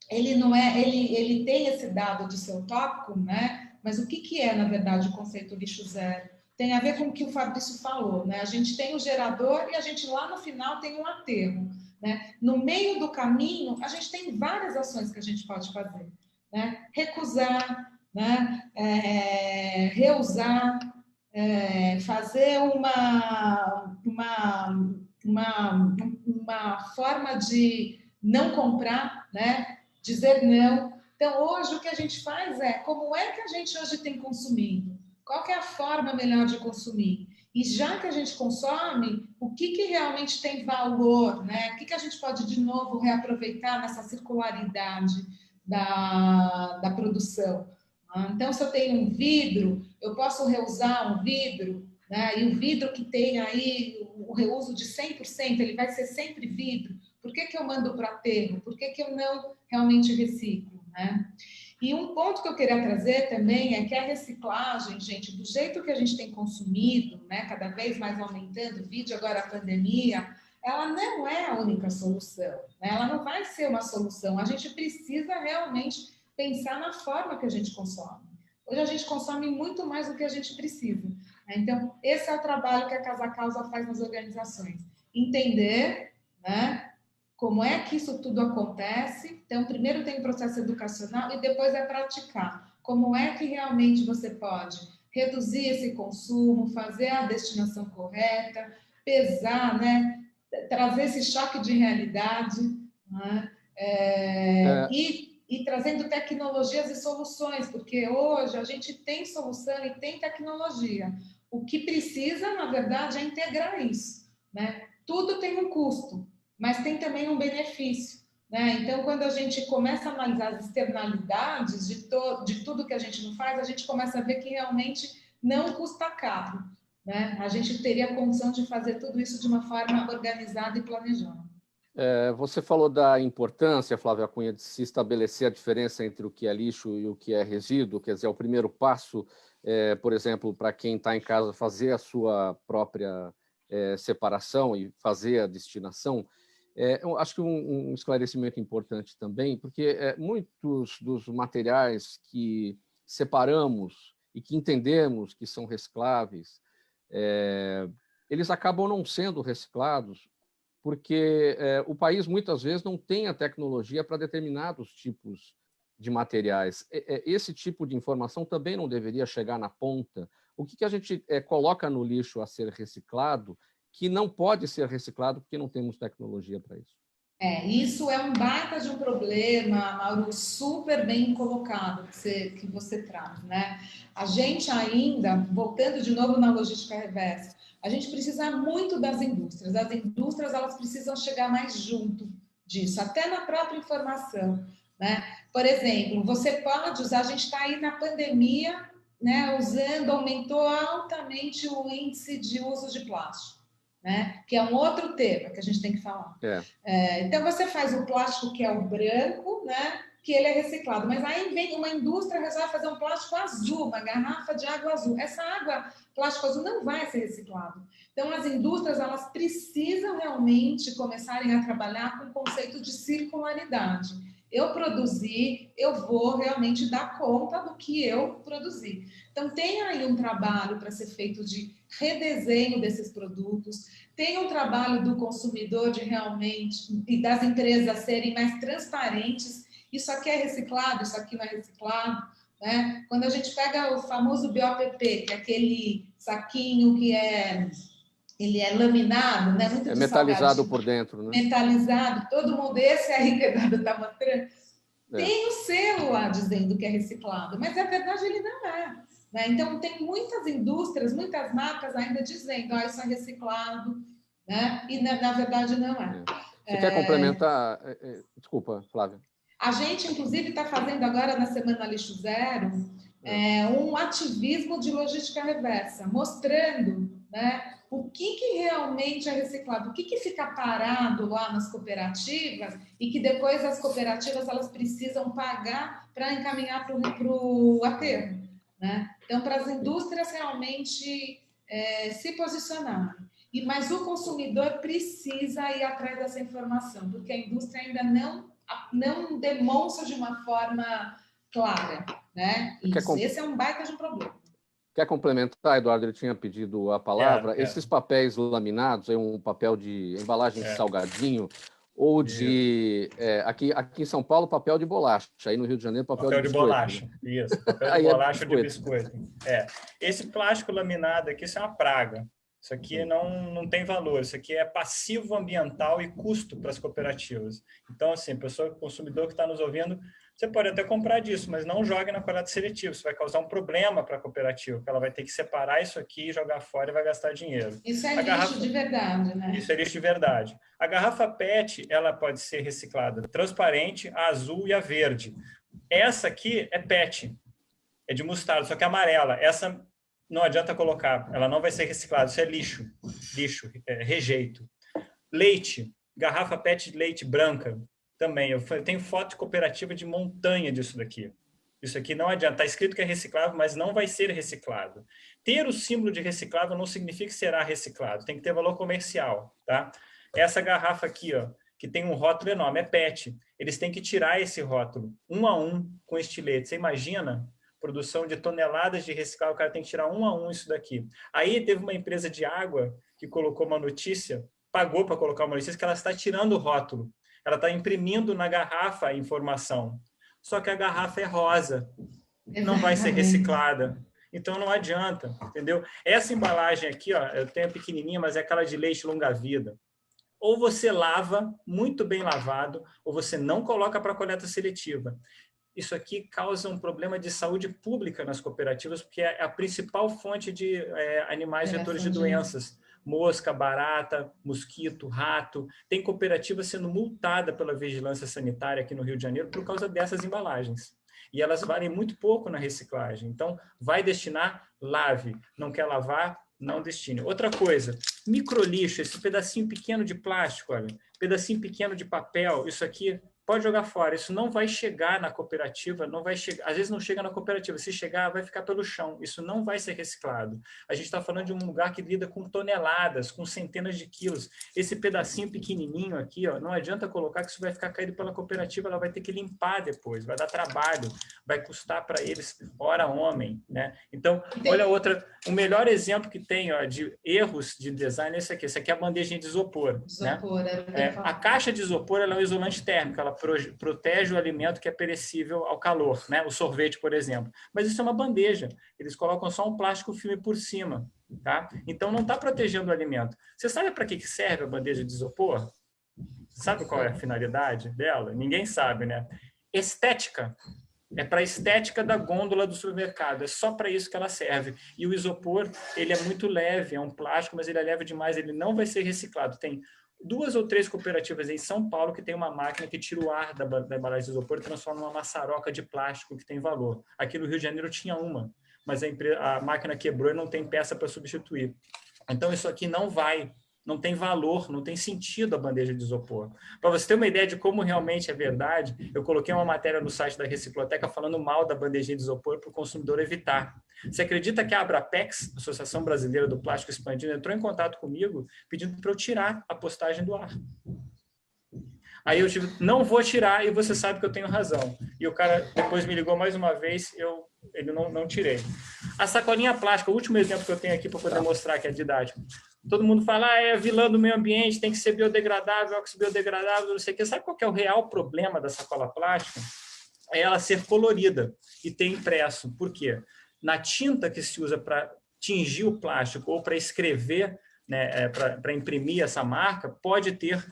ele não é, ele tem esse dado de ser utópico, né? Mas o que é, na verdade, o conceito lixo zero? Tem a ver com o que o Fabrício falou, né? A gente tem o gerador e a gente lá no final tem um aterro, né? No meio do caminho, a gente tem várias ações que a gente pode fazer, né? Recusar, né? Reusar, fazer uma forma de não comprar, né? Dizer não. Então, hoje, o que a gente faz como é que a gente hoje tem consumido? Qual que é a forma melhor de consumir? E já que a gente consome, o que realmente tem valor, né? O que a gente pode, de novo, reaproveitar nessa circularidade da produção? Então, se eu tenho um vidro, eu posso reusar um vidro, né? E o vidro que tem aí o reuso de 100%, ele vai ser sempre vidro. Por que eu mando para aterro? Por que eu não realmente reciclo, né? E um ponto que eu queria trazer também é que a reciclagem, gente, do jeito que a gente tem consumido, né, cada vez mais aumentando, vídeo agora a pandemia, ela não é a única solução, né? Ela não vai ser uma solução. A gente precisa realmente pensar na forma que a gente consome. Hoje a gente consome muito mais do que a gente precisa, né? Então, esse é o trabalho que a Casa Causa faz nas organizações. Entender, né, como é que isso tudo acontece. Então, primeiro tem o processo educacional e depois é praticar. Como é que realmente você pode reduzir esse consumo, fazer a destinação correta, pesar, né, trazer esse choque de realidade, né? E trazendo tecnologias e soluções, porque hoje a gente tem solução e tem tecnologia. O que precisa, na verdade, é integrar isso, né? Tudo tem um custo, mas tem também um benefício, né? Então, quando a gente começa a analisar as externalidades de tudo que a gente não faz, a gente começa a ver que realmente não custa caro, né? A gente teria condição de fazer tudo isso de uma forma organizada e planejada. Você falou da importância, Flávia Cunha, de se estabelecer a diferença entre o que é lixo e o que é resíduo, quer dizer, o primeiro passo, por exemplo, para quem está em casa, fazer a sua própria separação e fazer a destinação. Eu acho que um esclarecimento importante também, porque muitos dos materiais que separamos e que entendemos que são recicláveis, eles acabam não sendo reciclados, porque o país muitas vezes não tem a tecnologia para determinados tipos de materiais. Esse tipo de informação também não deveria chegar na ponta. O que a gente coloca no lixo a ser reciclado, que não pode ser reciclado porque não temos tecnologia para isso? Isso é um baita de um problema, Mauro, super bem colocado que você traz, né? A gente ainda, voltando de novo na logística reversa, A gente precisa muito das indústrias. As indústrias, elas precisam chegar mais junto disso, até na própria informação, né? Por exemplo, você pode usar, a gente está aí na pandemia, né, aumentou altamente o índice de uso de plástico, né? Que é um outro tema que a gente tem que falar. Então, você faz o plástico que é o branco, né? Que ele é reciclado, mas aí vem uma indústria resolve fazer um plástico azul, uma garrafa de água azul. Essa água, plástico azul, não vai ser reciclado. Então, as indústrias, elas precisam realmente começarem a trabalhar com o conceito de circularidade. Eu produzi, eu vou realmente dar conta do que eu produzi. Então, tem aí um trabalho para ser feito de redesenho desses produtos, tem um trabalho do consumidor de realmente, e das empresas serem mais transparentes. Isso aqui é reciclado, isso aqui não é reciclado, né? Quando a gente pega o famoso BOPP, que é aquele saquinho que ele é laminado, né? Muito metalizado por dentro, né? Metalizado, todo mundo, esse aí que está mostrando, tem o selo lá dizendo que é reciclado, mas na verdade ele não é, né? Então tem muitas indústrias, muitas marcas ainda dizendo, isso é reciclado, né? E na verdade não é. Você quer complementar? Desculpa, Flávia. A gente, inclusive, está fazendo agora, na Semana Lixo Zero, um ativismo de logística reversa, mostrando, né, o que realmente é reciclado, o que fica parado lá nas cooperativas e que depois as cooperativas elas precisam pagar para encaminhar para o aterro, né? Então, para as indústrias realmente se posicionarem. Mas o consumidor precisa ir atrás dessa informação, porque a indústria ainda não demonstra de uma forma clara, né? Esse é um baita de um problema. Quer complementar, Eduardo? Ele tinha pedido a palavra. Esses papéis laminados, um papel de embalagem de salgadinho, ou de... aqui em São Paulo, papel de bolacha. Aí no Rio de Janeiro, papel de biscoito. Bolacha. Né? Isso, papel de bolacha ou de biscoito. Esse plástico laminado aqui, isso é uma praga. Isso aqui não tem valor, isso aqui é passivo ambiental e custo para as cooperativas. Então, assim, o consumidor que está nos ouvindo, você pode até comprar disso, mas não jogue na coleta seletiva, isso vai causar um problema para a cooperativa, porque ela vai ter que separar isso aqui, jogar fora e vai gastar dinheiro. Isso é lixo de verdade, né? Isso é lixo de verdade. A garrafa PET, ela pode ser reciclada transparente, a azul e a verde. Essa aqui é PET, é de mostarda, só que é amarela. Essa não adianta colocar, ela não vai ser reciclada, isso é lixo, rejeito. Leite, garrafa PET de leite branca, também. Eu tenho foto de cooperativa de montanha disso daqui. Isso aqui não adianta, está escrito que é reciclável, mas não vai ser reciclado. Ter o símbolo de reciclável não significa que será reciclado, tem que ter valor comercial, tá? Essa garrafa aqui, ó, que tem um rótulo enorme, é PET. Eles têm que tirar esse rótulo, um a um, com estilete. Você imagina? Produção de toneladas de reciclável, o cara tem que tirar um a um isso daqui. Aí teve uma empresa de água que colocou uma notícia, pagou para colocar uma notícia que ela está tirando o rótulo. Ela está imprimindo na garrafa a informação. Só que a garrafa é rosa, não vai ser reciclada. Então não adianta, entendeu? Essa embalagem aqui, ó, eu tenho a pequenininha, mas é aquela de leite longa-vida. Ou você lava, muito bem lavado, ou você não coloca para coleta seletiva. Isso aqui causa um problema de saúde pública nas cooperativas, porque é a principal fonte de animais vetores de doenças. Mosca, barata, mosquito, rato. Tem cooperativa sendo multada pela vigilância sanitária aqui no Rio de Janeiro por causa dessas embalagens. E elas valem muito pouco na reciclagem. Então, vai destinar, lave. Não quer lavar, não destine. Outra coisa, microlixo, esse pedacinho pequeno de plástico, olha, pedacinho pequeno de papel, isso aqui pode jogar fora, isso não vai chegar na cooperativa, não vai chegar, às vezes não chega na cooperativa, se chegar vai ficar pelo chão, isso não vai ser reciclado. A gente está falando de um lugar que lida com toneladas, com centenas de quilos. Esse pedacinho pequenininho aqui, ó, não adianta colocar que isso vai ficar caído pela cooperativa, ela vai ter que limpar depois, vai dar trabalho, vai custar para eles hora homem, né? Então, olha o melhor exemplo que tem, ó, de erros de design é esse aqui é a bandejinha de isopor. Isopor, né? A caixa de isopor ela é um isolante térmico, ela protege o alimento que é perecível ao calor, né? O sorvete, por exemplo. Mas isso é uma bandeja. Eles colocam só um plástico filme por cima, tá? Então não está protegendo o alimento. Você sabe para que serve a bandeja de isopor? Sabe qual é a finalidade dela? Ninguém sabe, né? Estética. É para a estética da gôndola do supermercado, é só para isso que ela serve. E o isopor, ele é muito leve, é um plástico, mas ele é leve demais, ele não vai ser reciclado. Tem 2 ou 3 cooperativas em São Paulo que tem uma máquina que tira o ar da embalagem de isopor e transforma numa maçaroca de plástico que tem valor. Aqui no Rio de Janeiro tinha uma, mas a máquina quebrou e não tem peça para substituir. Então, isso aqui não tem valor, não tem sentido a bandeja de isopor. Para você ter uma ideia de como realmente é verdade, eu coloquei uma matéria no site da Recicloteca falando mal da bandejinha de isopor para o consumidor evitar. Você acredita que a Abrapex, Associação Brasileira do Plástico Expandido, entrou em contato comigo pedindo para eu tirar a postagem do ar? Aí eu tive, não vou tirar, e você sabe que eu tenho razão. E o cara depois me ligou mais uma vez, ele não tirei. A sacolinha plástica, o último exemplo que eu tenho aqui para poder mostrar que é didático. Todo mundo fala, é vilã do meio ambiente, tem que ser biodegradável, oxibiodegradável, não sei o quê. Sabe qual que é o real problema da sacola plástica? É ela ser colorida e ter impresso. Por quê? Na tinta que se usa para tingir o plástico ou para escrever, né, para imprimir essa marca, pode ter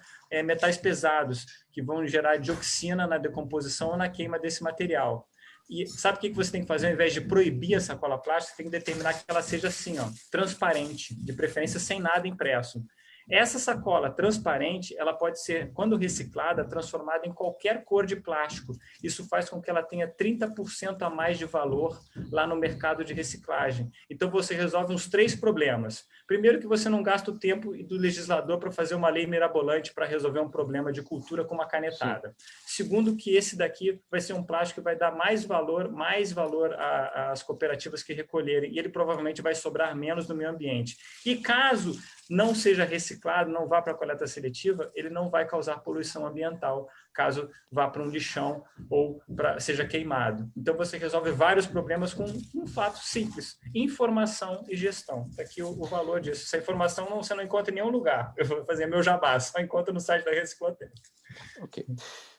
metais pesados que vão gerar dioxina na decomposição ou na queima desse material. E sabe o que você tem que fazer? Ao invés de proibir a sacola plástica, você tem que determinar que ela seja assim, ó, transparente, de preferência sem nada impresso. Essa sacola transparente, ela pode ser, quando reciclada, transformada em qualquer cor de plástico. Isso faz com que ela tenha 30% a mais de valor lá no mercado de reciclagem. Então, você resolve uns 3 problemas. Primeiro, que você não gasta o tempo do legislador para fazer uma lei mirabolante para resolver um problema de cultura com uma canetada. Sim. Segundo, que esse daqui vai ser um plástico que vai dar mais valor às cooperativas que recolherem, e ele provavelmente vai sobrar menos no meio ambiente. E caso não seja reciclado, não vá para a coleta seletiva, ele não vai causar poluição ambiental, caso vá para um lixão ou seja queimado. Então, você resolve vários problemas com um fato simples: informação e gestão. Aqui o valor disso. Essa informação você não encontra em nenhum lugar. Eu vou fazer meu jabá, só encontra no site da Recicloteca. Ok.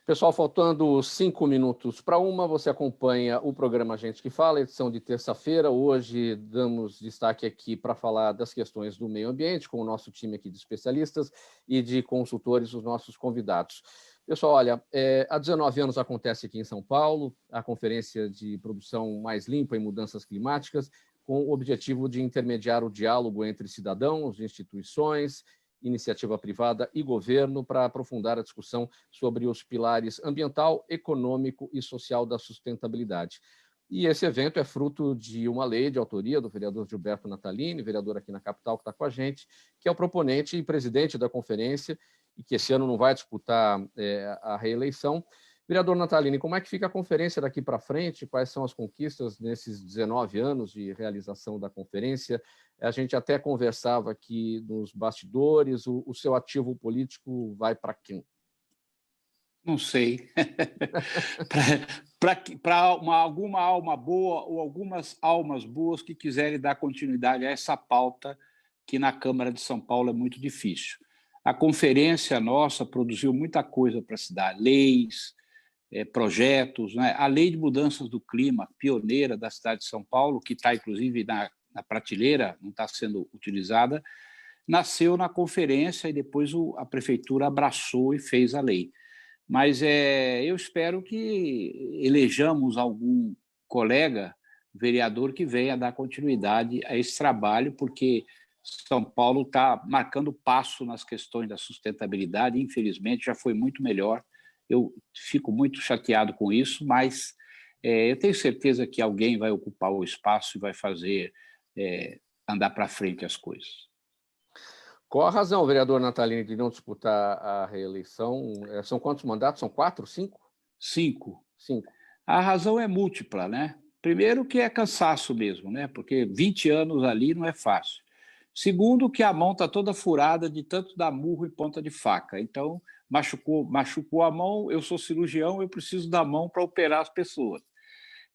Pessoal, faltando 5 minutos para 1, você acompanha o programa Gente que Fala, edição de terça-feira. Hoje damos destaque aqui para falar das questões do meio ambiente, com o nosso time aqui de especialistas e de consultores, os nossos convidados. Pessoal, olha, há 19 anos acontece aqui em São Paulo a Conferência de Produção Mais Limpa em Mudanças Climáticas, com o objetivo de intermediar o diálogo entre cidadãos, instituições, iniciativa privada e governo para aprofundar a discussão sobre os pilares ambiental, econômico e social da sustentabilidade. E esse evento é fruto de uma lei de autoria do vereador Gilberto Natalini, vereador aqui na capital que está com a gente, que é o proponente e presidente da conferência e que esse ano não vai disputar a reeleição. Vereador Natalini, como é que fica a conferência daqui para frente? Quais são as conquistas nesses 19 anos de realização da conferência? A gente até conversava aqui nos bastidores, o seu ativo político vai para quem? Não sei. Para alguma alma boa ou algumas almas boas que quiserem dar continuidade a essa pauta que na Câmara de São Paulo é muito difícil. A conferência nossa produziu muita coisa para a cidade, leis, projetos, né? A Lei de Mudanças do Clima, pioneira da cidade de São Paulo, que está, inclusive, na prateleira, não está sendo utilizada, nasceu na conferência e depois a prefeitura abraçou e fez a lei. Mas eu espero que elejamos algum colega vereador que venha dar continuidade a esse trabalho, porque São Paulo está marcando passo nas questões da sustentabilidade, infelizmente já foi muito melhor. Eu fico muito chateado com isso, mas eu tenho certeza que alguém vai ocupar o espaço e vai fazer andar para frente as coisas. Qual a razão, vereador Natalini, de não disputar a reeleição? São quantos mandatos? São 4, 5? 5. 5. A razão é múltipla, né? Primeiro que é cansaço mesmo, né? Porque 20 anos ali não é fácil. Segundo, que a mão está toda furada de tanto dar murro e ponta de faca. Então, machucou a mão, eu sou cirurgião, eu preciso da mão para operar as pessoas.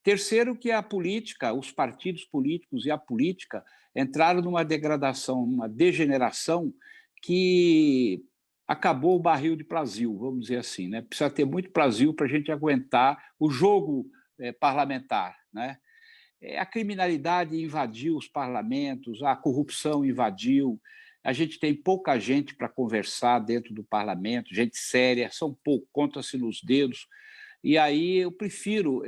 Terceiro, que a política, os partidos políticos e a política entraram numa degradação, numa degeneração que acabou o barril de Brasil, vamos dizer assim, né? Precisa ter muito Brasil para a gente aguentar o jogo parlamentar, né? A criminalidade invadiu os parlamentos, a corrupção invadiu, a gente tem pouca gente para conversar dentro do parlamento, gente séria, são pouco, conta-se nos dedos. E aí eu prefiro,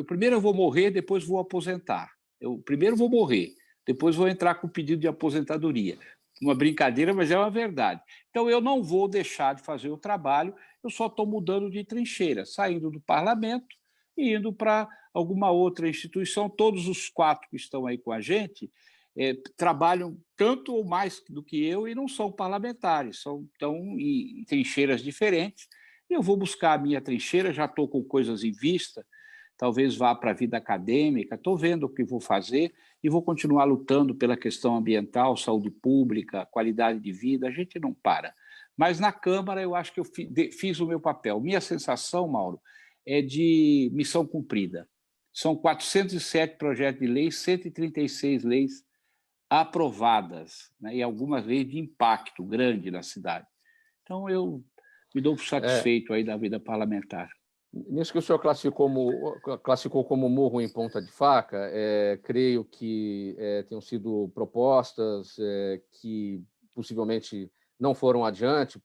primeiro eu vou morrer, depois vou aposentar. Eu primeiro vou morrer, depois vou entrar com o pedido de aposentadoria. Uma brincadeira, mas é uma verdade. Então, eu não vou deixar de fazer o trabalho, eu só estou mudando de trincheira, saindo do parlamento e indo para alguma outra instituição. Todos os 4 que estão aí com a gente trabalham tanto ou mais do que eu e não são parlamentares, estão em trincheiras diferentes. Eu vou buscar a minha trincheira, já estou com coisas em vista, talvez vá para a vida acadêmica, estou vendo o que vou fazer e vou continuar lutando pela questão ambiental, saúde pública, qualidade de vida, a gente não para. Mas na Câmara eu acho que eu fiz o meu papel. Minha sensação, Mauro, é de missão cumprida. São 407 projetos de lei, 136 leis aprovadas, né, e algumas leis de impacto grande na cidade. Então, eu me dou por satisfeito aí da vida parlamentar. Nisso que o senhor classificou como murro em ponta de faca, creio que tenham sido propostas que possivelmente não foram adiante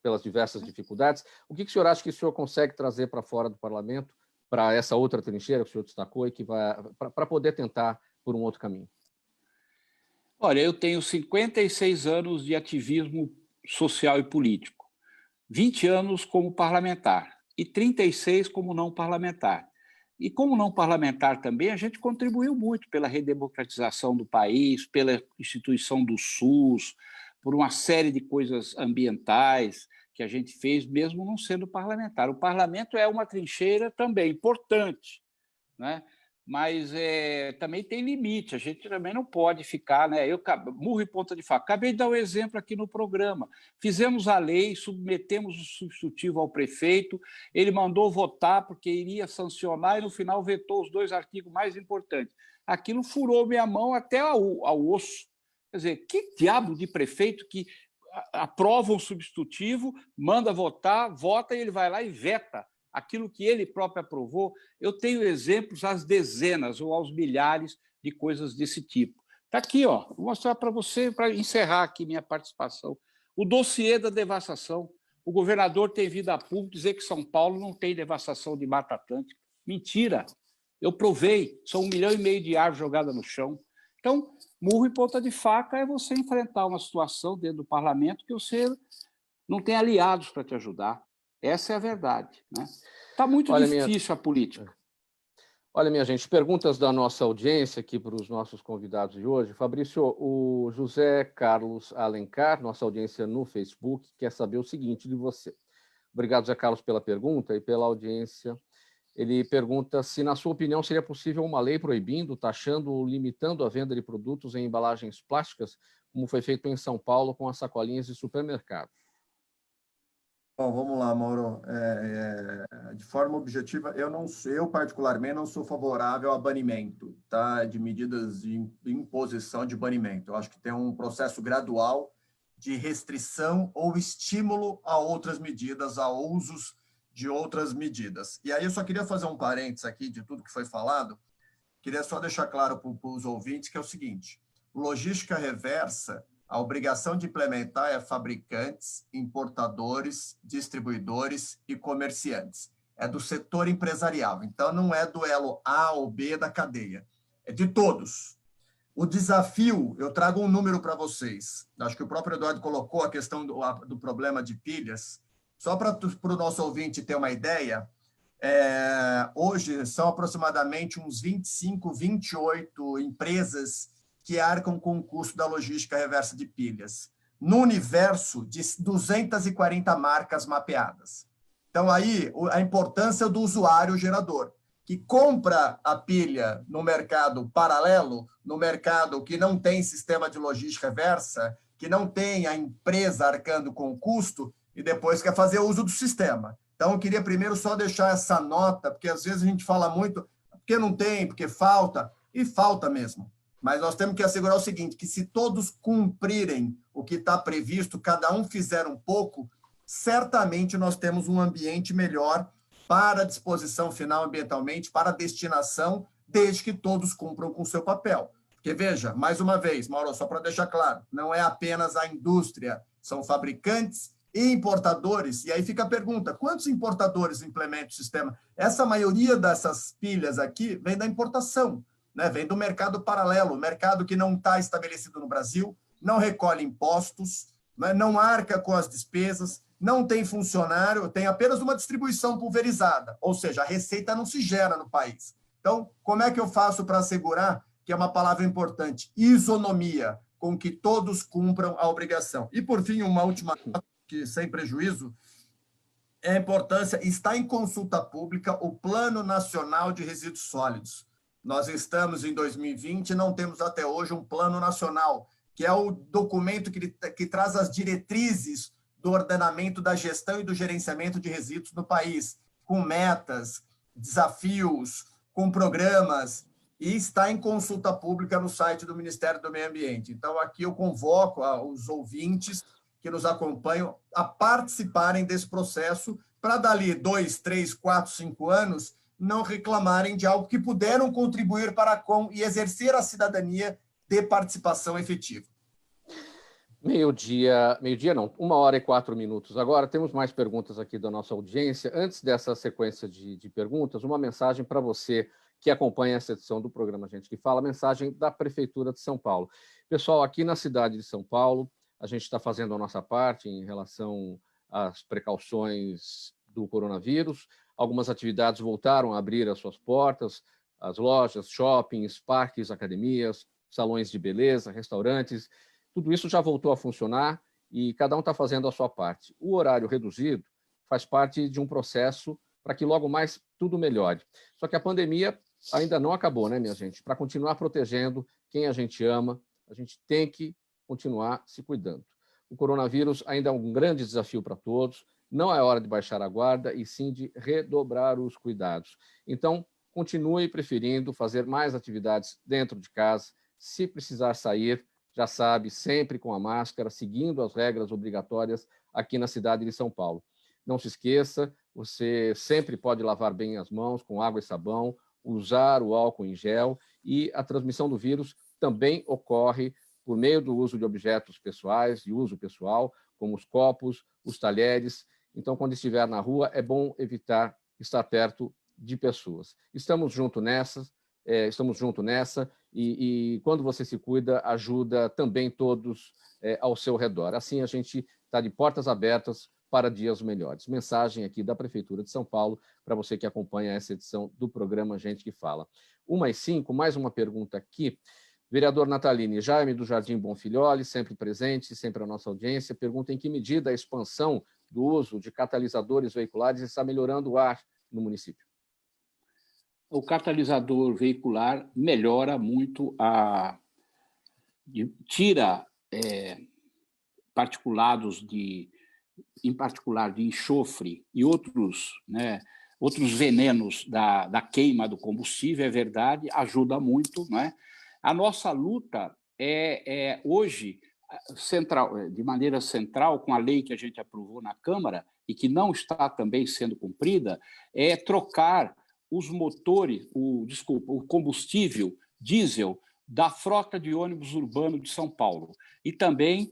pelas diversas dificuldades. O que o senhor acha que o senhor consegue trazer para fora do parlamento, para essa outra trincheira que o senhor destacou, e que vai para poder tentar por um outro caminho? Olha, eu tenho 56 anos de ativismo social e político. 20 anos como parlamentar e 36 como não parlamentar. E como não parlamentar também, a gente contribuiu muito pela redemocratização do país, pela instituição do SUS, por uma série de coisas ambientais que a gente fez, mesmo não sendo parlamentar. O parlamento é uma trincheira também importante, né? Mas também tem limite, a gente também não pode ficar, né? Murro em ponta de faca. Acabei de dar um exemplo aqui no programa. Fizemos a lei, submetemos o substitutivo ao prefeito, ele mandou votar porque iria sancionar e, no final, vetou os 2 artigos mais importantes. Aquilo furou minha mão até ao osso. Quer dizer, que diabo de prefeito que aprova um substitutivo, manda votar, vota e ele vai lá e veta aquilo que ele próprio aprovou. Eu tenho exemplos às dezenas ou aos milhares de coisas desse tipo. Está aqui, ó, vou mostrar para você, para encerrar aqui minha participação. O dossiê da devassação. O governador tem vindo a público dizer que São Paulo não tem devassação de Mata Atlântica. Mentira! Eu provei, são 1,5 milhão de árvores jogadas no chão. Então, murro em ponta de faca é você enfrentar uma situação dentro do parlamento que você não tem aliados para te ajudar. Essa é a verdade, né? Está muito difícil a política. Olha, minha gente, perguntas da nossa audiência aqui para os nossos convidados de hoje. Fabrício, o José Carlos Alencar, nossa audiência no Facebook, quer saber o seguinte de você. Obrigado, José Carlos, pela pergunta e pela audiência. Ele pergunta se, na sua opinião, seria possível uma lei proibindo, taxando ou limitando a venda de produtos em embalagens plásticas, como foi feito em São Paulo com as sacolinhas de supermercado. Bom, vamos lá, Mauro. De forma objetiva, eu particularmente não sou favorável a banimento, tá? De medidas de imposição de banimento. Eu acho que tem um processo gradual de restrição ou estímulo a outras medidas, a usos de outras medidas. E aí eu só queria fazer um parênteses aqui de tudo que foi falado. Queria só deixar claro para os ouvintes que é o seguinte: logística reversa, a obrigação de implementar é fabricantes, importadores, distribuidores e comerciantes. É do setor empresarial. Então, não é do elo A ou B da cadeia. É de todos. O desafio, eu trago um número para vocês. Acho que o próprio Eduardo colocou a questão do problema de pilhas. Só para o nosso ouvinte ter uma ideia, hoje são aproximadamente uns 25, 28 empresas que arcam com o custo da logística reversa de pilhas, no universo de 240 marcas mapeadas. Então, aí, a importância do usuário gerador, que compra a pilha no mercado paralelo, no mercado que não tem sistema de logística reversa, que não tem a empresa arcando com o custo, e depois quer fazer uso do sistema. Então, eu queria primeiro só deixar essa nota, porque às vezes a gente fala muito, porque não tem, porque falta, e falta mesmo. Mas nós temos que assegurar o seguinte, que se todos cumprirem o que está previsto, cada um fizer um pouco, certamente nós temos um ambiente melhor para a disposição final ambientalmente, para a destinação, desde que todos cumpram com o seu papel. Porque, veja, mais uma vez, Mauro, só para deixar claro, não é apenas a indústria, são fabricantes e importadores, e aí fica a pergunta, quantos importadores implementam o sistema? Essa maioria dessas pilhas aqui vem da importação, né? Vem do mercado paralelo, mercado que não está estabelecido no Brasil, não recolhe impostos, né? Não arca com as despesas, não tem funcionário, tem apenas uma distribuição pulverizada, ou seja, a receita não se gera no país. Então, como é que eu faço para assegurar, que é uma palavra importante, isonomia, com que todos cumpram a obrigação? E, por fim, uma última, que sem prejuízo, é a importância, está em consulta pública o Plano Nacional de Resíduos Sólidos. Nós estamos em 2020 e não temos até hoje um plano nacional, que é o documento que traz as diretrizes do ordenamento da gestão e do gerenciamento de resíduos no país, com metas, desafios, com programas, e está em consulta pública no site do Ministério do Meio Ambiente. Então, aqui eu convoco os ouvintes que nos acompanham a participarem desse processo para, dali 2, 3, 4, 5 anos, não reclamarem de algo que puderam contribuir para com e exercer a cidadania de participação efetiva. Meio-dia não, 1h04. Agora, temos mais perguntas aqui da nossa audiência. Antes dessa sequência de perguntas, uma mensagem para você que acompanha essa edição do programa Gente que Fala, mensagem da Prefeitura de São Paulo. Pessoal, aqui na cidade de São Paulo, a gente está fazendo a nossa parte em relação às precauções do coronavírus. Algumas atividades voltaram a abrir as suas portas, as lojas, shoppings, parques, academias, salões de beleza, restaurantes. Tudo isso já voltou a funcionar e cada um está fazendo a sua parte. O horário reduzido faz parte de um processo para que logo mais tudo melhore. Só que a pandemia ainda não acabou, né, minha gente? Para continuar protegendo quem a gente ama, a gente tem que continuar se cuidando. O coronavírus ainda é um grande desafio para todos, não é hora de baixar a guarda e sim de redobrar os cuidados. Então, continue preferindo fazer mais atividades dentro de casa. Se precisar sair, já sabe, sempre com a máscara, seguindo as regras obrigatórias aqui na cidade de São Paulo. Não se esqueça, você sempre pode lavar bem as mãos com água e sabão, usar o álcool em gel, e a transmissão do vírus também ocorre por meio do uso de objetos pessoais, de uso pessoal, como os copos, os talheres. Então, quando estiver na rua, é bom evitar estar perto de pessoas. Estamos juntos nessa, e quando você se cuida, ajuda também todos ao seu redor. Assim, a gente está de portas abertas para dias melhores. Mensagem aqui da Prefeitura de São Paulo para você que acompanha essa edição do programa Gente que Fala. 1h05, mais uma pergunta aqui. Vereador Natalini, Jaime do Jardim Bonfilholi, sempre presente, sempre a nossa audiência, pergunta em que medida a expansão do uso de catalisadores veiculares está melhorando o ar no município. O catalisador veicular melhora muito tira particulados em particular de enxofre e outros venenos da queima do combustível, é verdade, ajuda muito, não é? A nossa luta hoje, de maneira central, com a lei que a gente aprovou na Câmara e que não está também sendo cumprida, é trocar os motores, o combustível diesel da frota de ônibus urbano de São Paulo. E também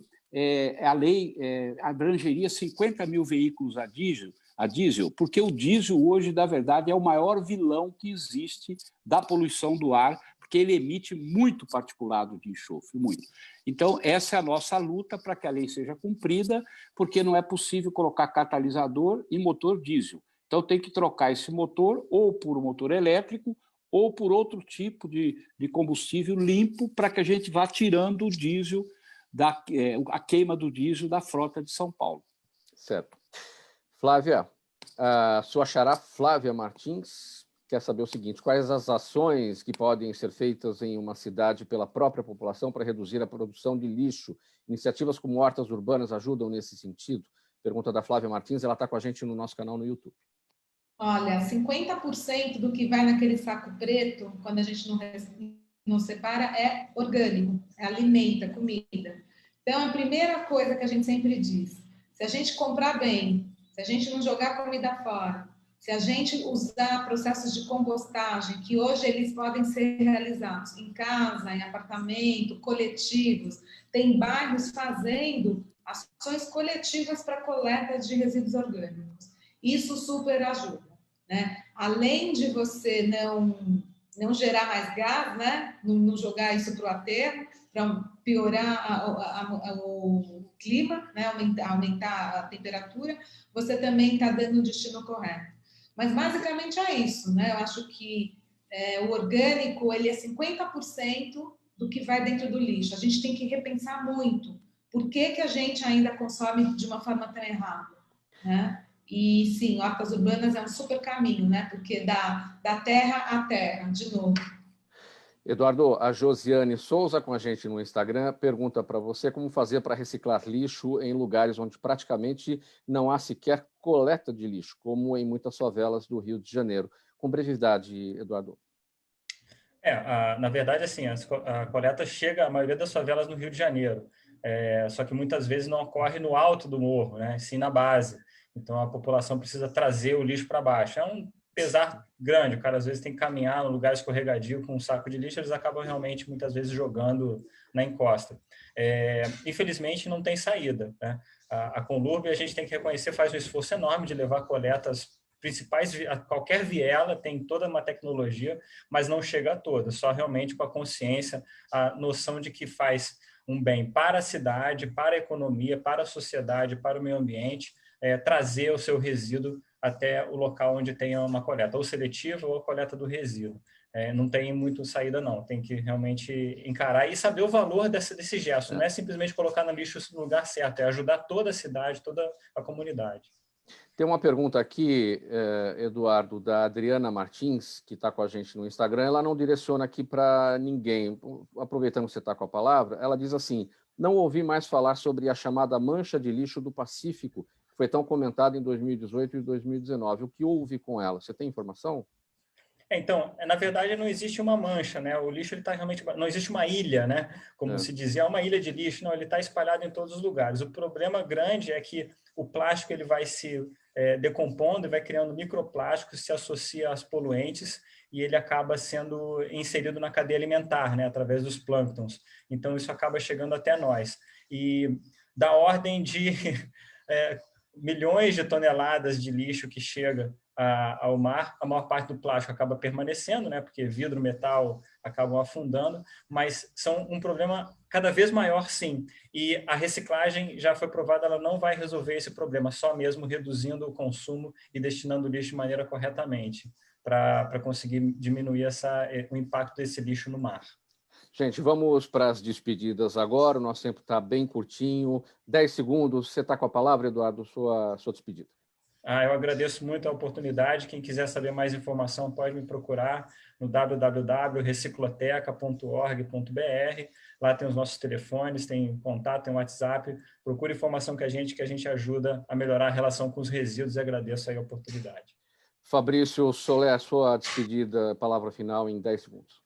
a lei abrangeria 50 mil veículos a diesel, porque o diesel hoje, na verdade, é o maior vilão que existe da poluição do ar, porque ele emite muito particulado de enxofre, muito. Então, essa é a nossa luta para que a lei seja cumprida, porque não é possível colocar catalisador em motor diesel. Então, tem que trocar esse motor ou por um motor elétrico ou por outro tipo de combustível limpo para que a gente vá tirando o diesel, a queima do diesel da frota de São Paulo. Certo. Flávia, a sua xará Flávia Martins quer saber o seguinte: quais as ações que podem ser feitas em uma cidade pela própria população para reduzir a produção de lixo? Iniciativas como hortas urbanas ajudam nesse sentido? Pergunta da Flávia Martins, ela está com a gente no nosso canal no YouTube. Olha, 50% do que vai naquele saco preto, quando a gente não separa, é orgânico, é alimento, é comida. Então, a primeira coisa que a gente sempre diz, se a gente comprar bem, se a gente não jogar comida fora, se a gente usar processos de compostagem, que hoje eles podem ser realizados em casa, em apartamento, coletivos, tem bairros fazendo ações coletivas para coleta de resíduos orgânicos. Isso super ajuda, né? Além de você não gerar mais gás, né? Não jogar isso para o aterro, para piorar o clima, né? aumentar a temperatura, você também está dando o destino correto. Mas basicamente é isso, né? Eu acho que o orgânico ele é 50% do que vai dentro do lixo. A gente tem que repensar muito por que a gente ainda consome de uma forma tão errada, né? E sim, hortas urbanas é um super caminho, né? Porque da terra à terra, de novo. Eduardo, a Josiane Souza com a gente no Instagram pergunta para você como fazer para reciclar lixo em lugares onde praticamente não há sequer coleta de lixo, como em muitas favelas do Rio de Janeiro. Com brevidade, Eduardo. Na verdade, assim, a coleta chega à maioria das favelas no Rio de Janeiro, só que muitas vezes não ocorre no alto do morro, né, sim na base. Então, a população precisa trazer o lixo para baixo. É um pesar grande, o cara às vezes tem que caminhar no lugar escorregadio com um saco de lixo, eles acabam realmente, muitas vezes, jogando na encosta. Infelizmente, não tem saída, né? A Conlurb, a gente tem que reconhecer, faz um esforço enorme de levar coletas principais, qualquer viela tem toda uma tecnologia, mas não chega a todas, só realmente com a consciência, a noção de que faz um bem para a cidade, para a economia, para a sociedade, para o meio ambiente, trazer o seu resíduo até o local onde tenha uma coleta, ou seletiva ou a coleta do resíduo. Não tem muito saída, não. Tem que realmente encarar e saber o valor desse gesto. Não é simplesmente colocar no lixo no lugar certo, é ajudar toda a cidade, toda a comunidade. Tem uma pergunta aqui, Eduardo, da Adriana Martins, que está com a gente no Instagram. Ela não direciona aqui para ninguém. Aproveitando que você está com a palavra, ela diz assim: não ouvi mais falar sobre a chamada mancha de lixo do Pacífico, que foi tão comentada em 2018 e 2019. O que houve com ela? Você tem informação? Então, na verdade, não existe uma mancha, né? O lixo ele está realmente, não existe uma ilha, né? Como se dizia, uma ilha de lixo. Não, ele está espalhado em todos os lugares. O problema grande é que o plástico ele vai se decompondo e vai criando microplásticos, se associa aos poluentes e ele acaba sendo inserido na cadeia alimentar, né? Através dos plânctons. Então, isso acaba chegando até nós. E da ordem de milhões de toneladas de lixo que chega ao mar, a maior parte do plástico acaba permanecendo, né, porque vidro, metal acabam afundando, mas são um problema cada vez maior, sim. E a reciclagem já foi provada, ela não vai resolver esse problema, só mesmo reduzindo o consumo e destinando o lixo de maneira corretamente, para conseguir diminuir o impacto desse lixo no mar. Gente, vamos para as despedidas agora. O nosso tempo está bem curtinho. 10 segundos. Você está com a palavra, Eduardo, sua despedida. Eu agradeço muito a oportunidade. Quem quiser saber mais informação pode me procurar no www.recicloteca.org.br. Lá tem os nossos telefones, tem contato, tem WhatsApp. Procure informação com a gente, que a gente ajuda a melhorar a relação com os resíduos, e agradeço aí a oportunidade. Fabrício Soler, sua despedida, palavra final em 10 segundos.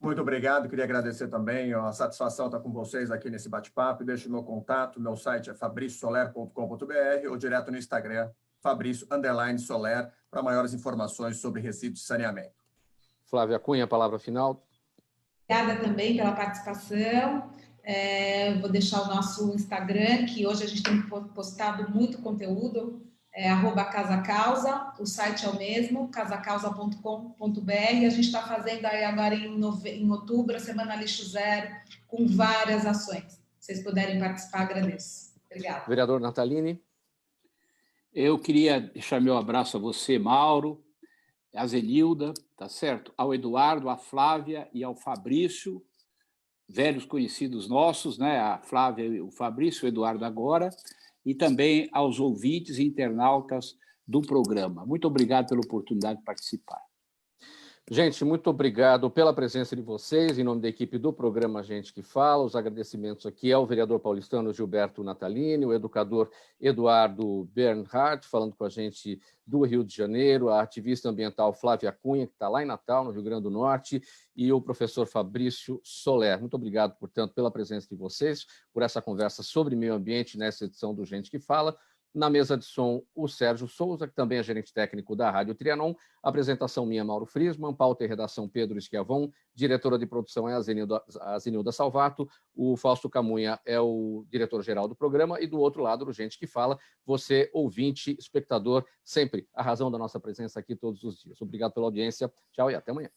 Muito obrigado, queria agradecer também a satisfação estar com vocês aqui nesse bate-papo. Deixo o meu contato, meu site é fabriciosoler.com.br ou direto no Instagram, Fabrício_Soler, para maiores informações sobre resíduos de saneamento. Flávia Cunha, palavra final. Obrigada também pela participação. Vou deixar o nosso Instagram, que hoje a gente tem postado muito conteúdo, @casacausa, o site é o mesmo, casacausa.com.br. A gente está fazendo aí agora em outubro a Semana Lixo Zero, com várias ações. Se vocês puderem participar, agradeço. Obrigada. Vereador Natalini. Eu queria deixar meu abraço a você, Mauro, a Zenilda, tá certo? Ao Eduardo, a Flávia e ao Fabrício, velhos conhecidos nossos, né? A Flávia e o Fabrício, o Eduardo agora, e também aos ouvintes e internautas do programa. Muito obrigado pela oportunidade de participar. Gente, muito obrigado pela presença de vocês, em nome da equipe do programa Gente que Fala. Os agradecimentos aqui ao vereador paulistano Gilberto Natalini, o educador Eduardo Bernhardt, falando com a gente do Rio de Janeiro, a ativista ambiental Flávia Cunha, que está lá em Natal, no Rio Grande do Norte, e o professor Fabrício Soler. Muito obrigado, portanto, pela presença de vocês, por essa conversa sobre meio ambiente nessa edição do Gente que Fala. Na mesa de som, o Sérgio Souza, que também é gerente técnico da Rádio Trianon. Apresentação minha, Mauro Friesman. Pauta e redação, Pedro Schiavon. Diretora de produção é a Zenilda Salvato. O Fausto Camunha é o diretor-geral do programa. E do outro lado, o Gente que Fala, você, ouvinte, espectador, sempre a razão da nossa presença aqui todos os dias. Obrigado pela audiência. Tchau e até amanhã.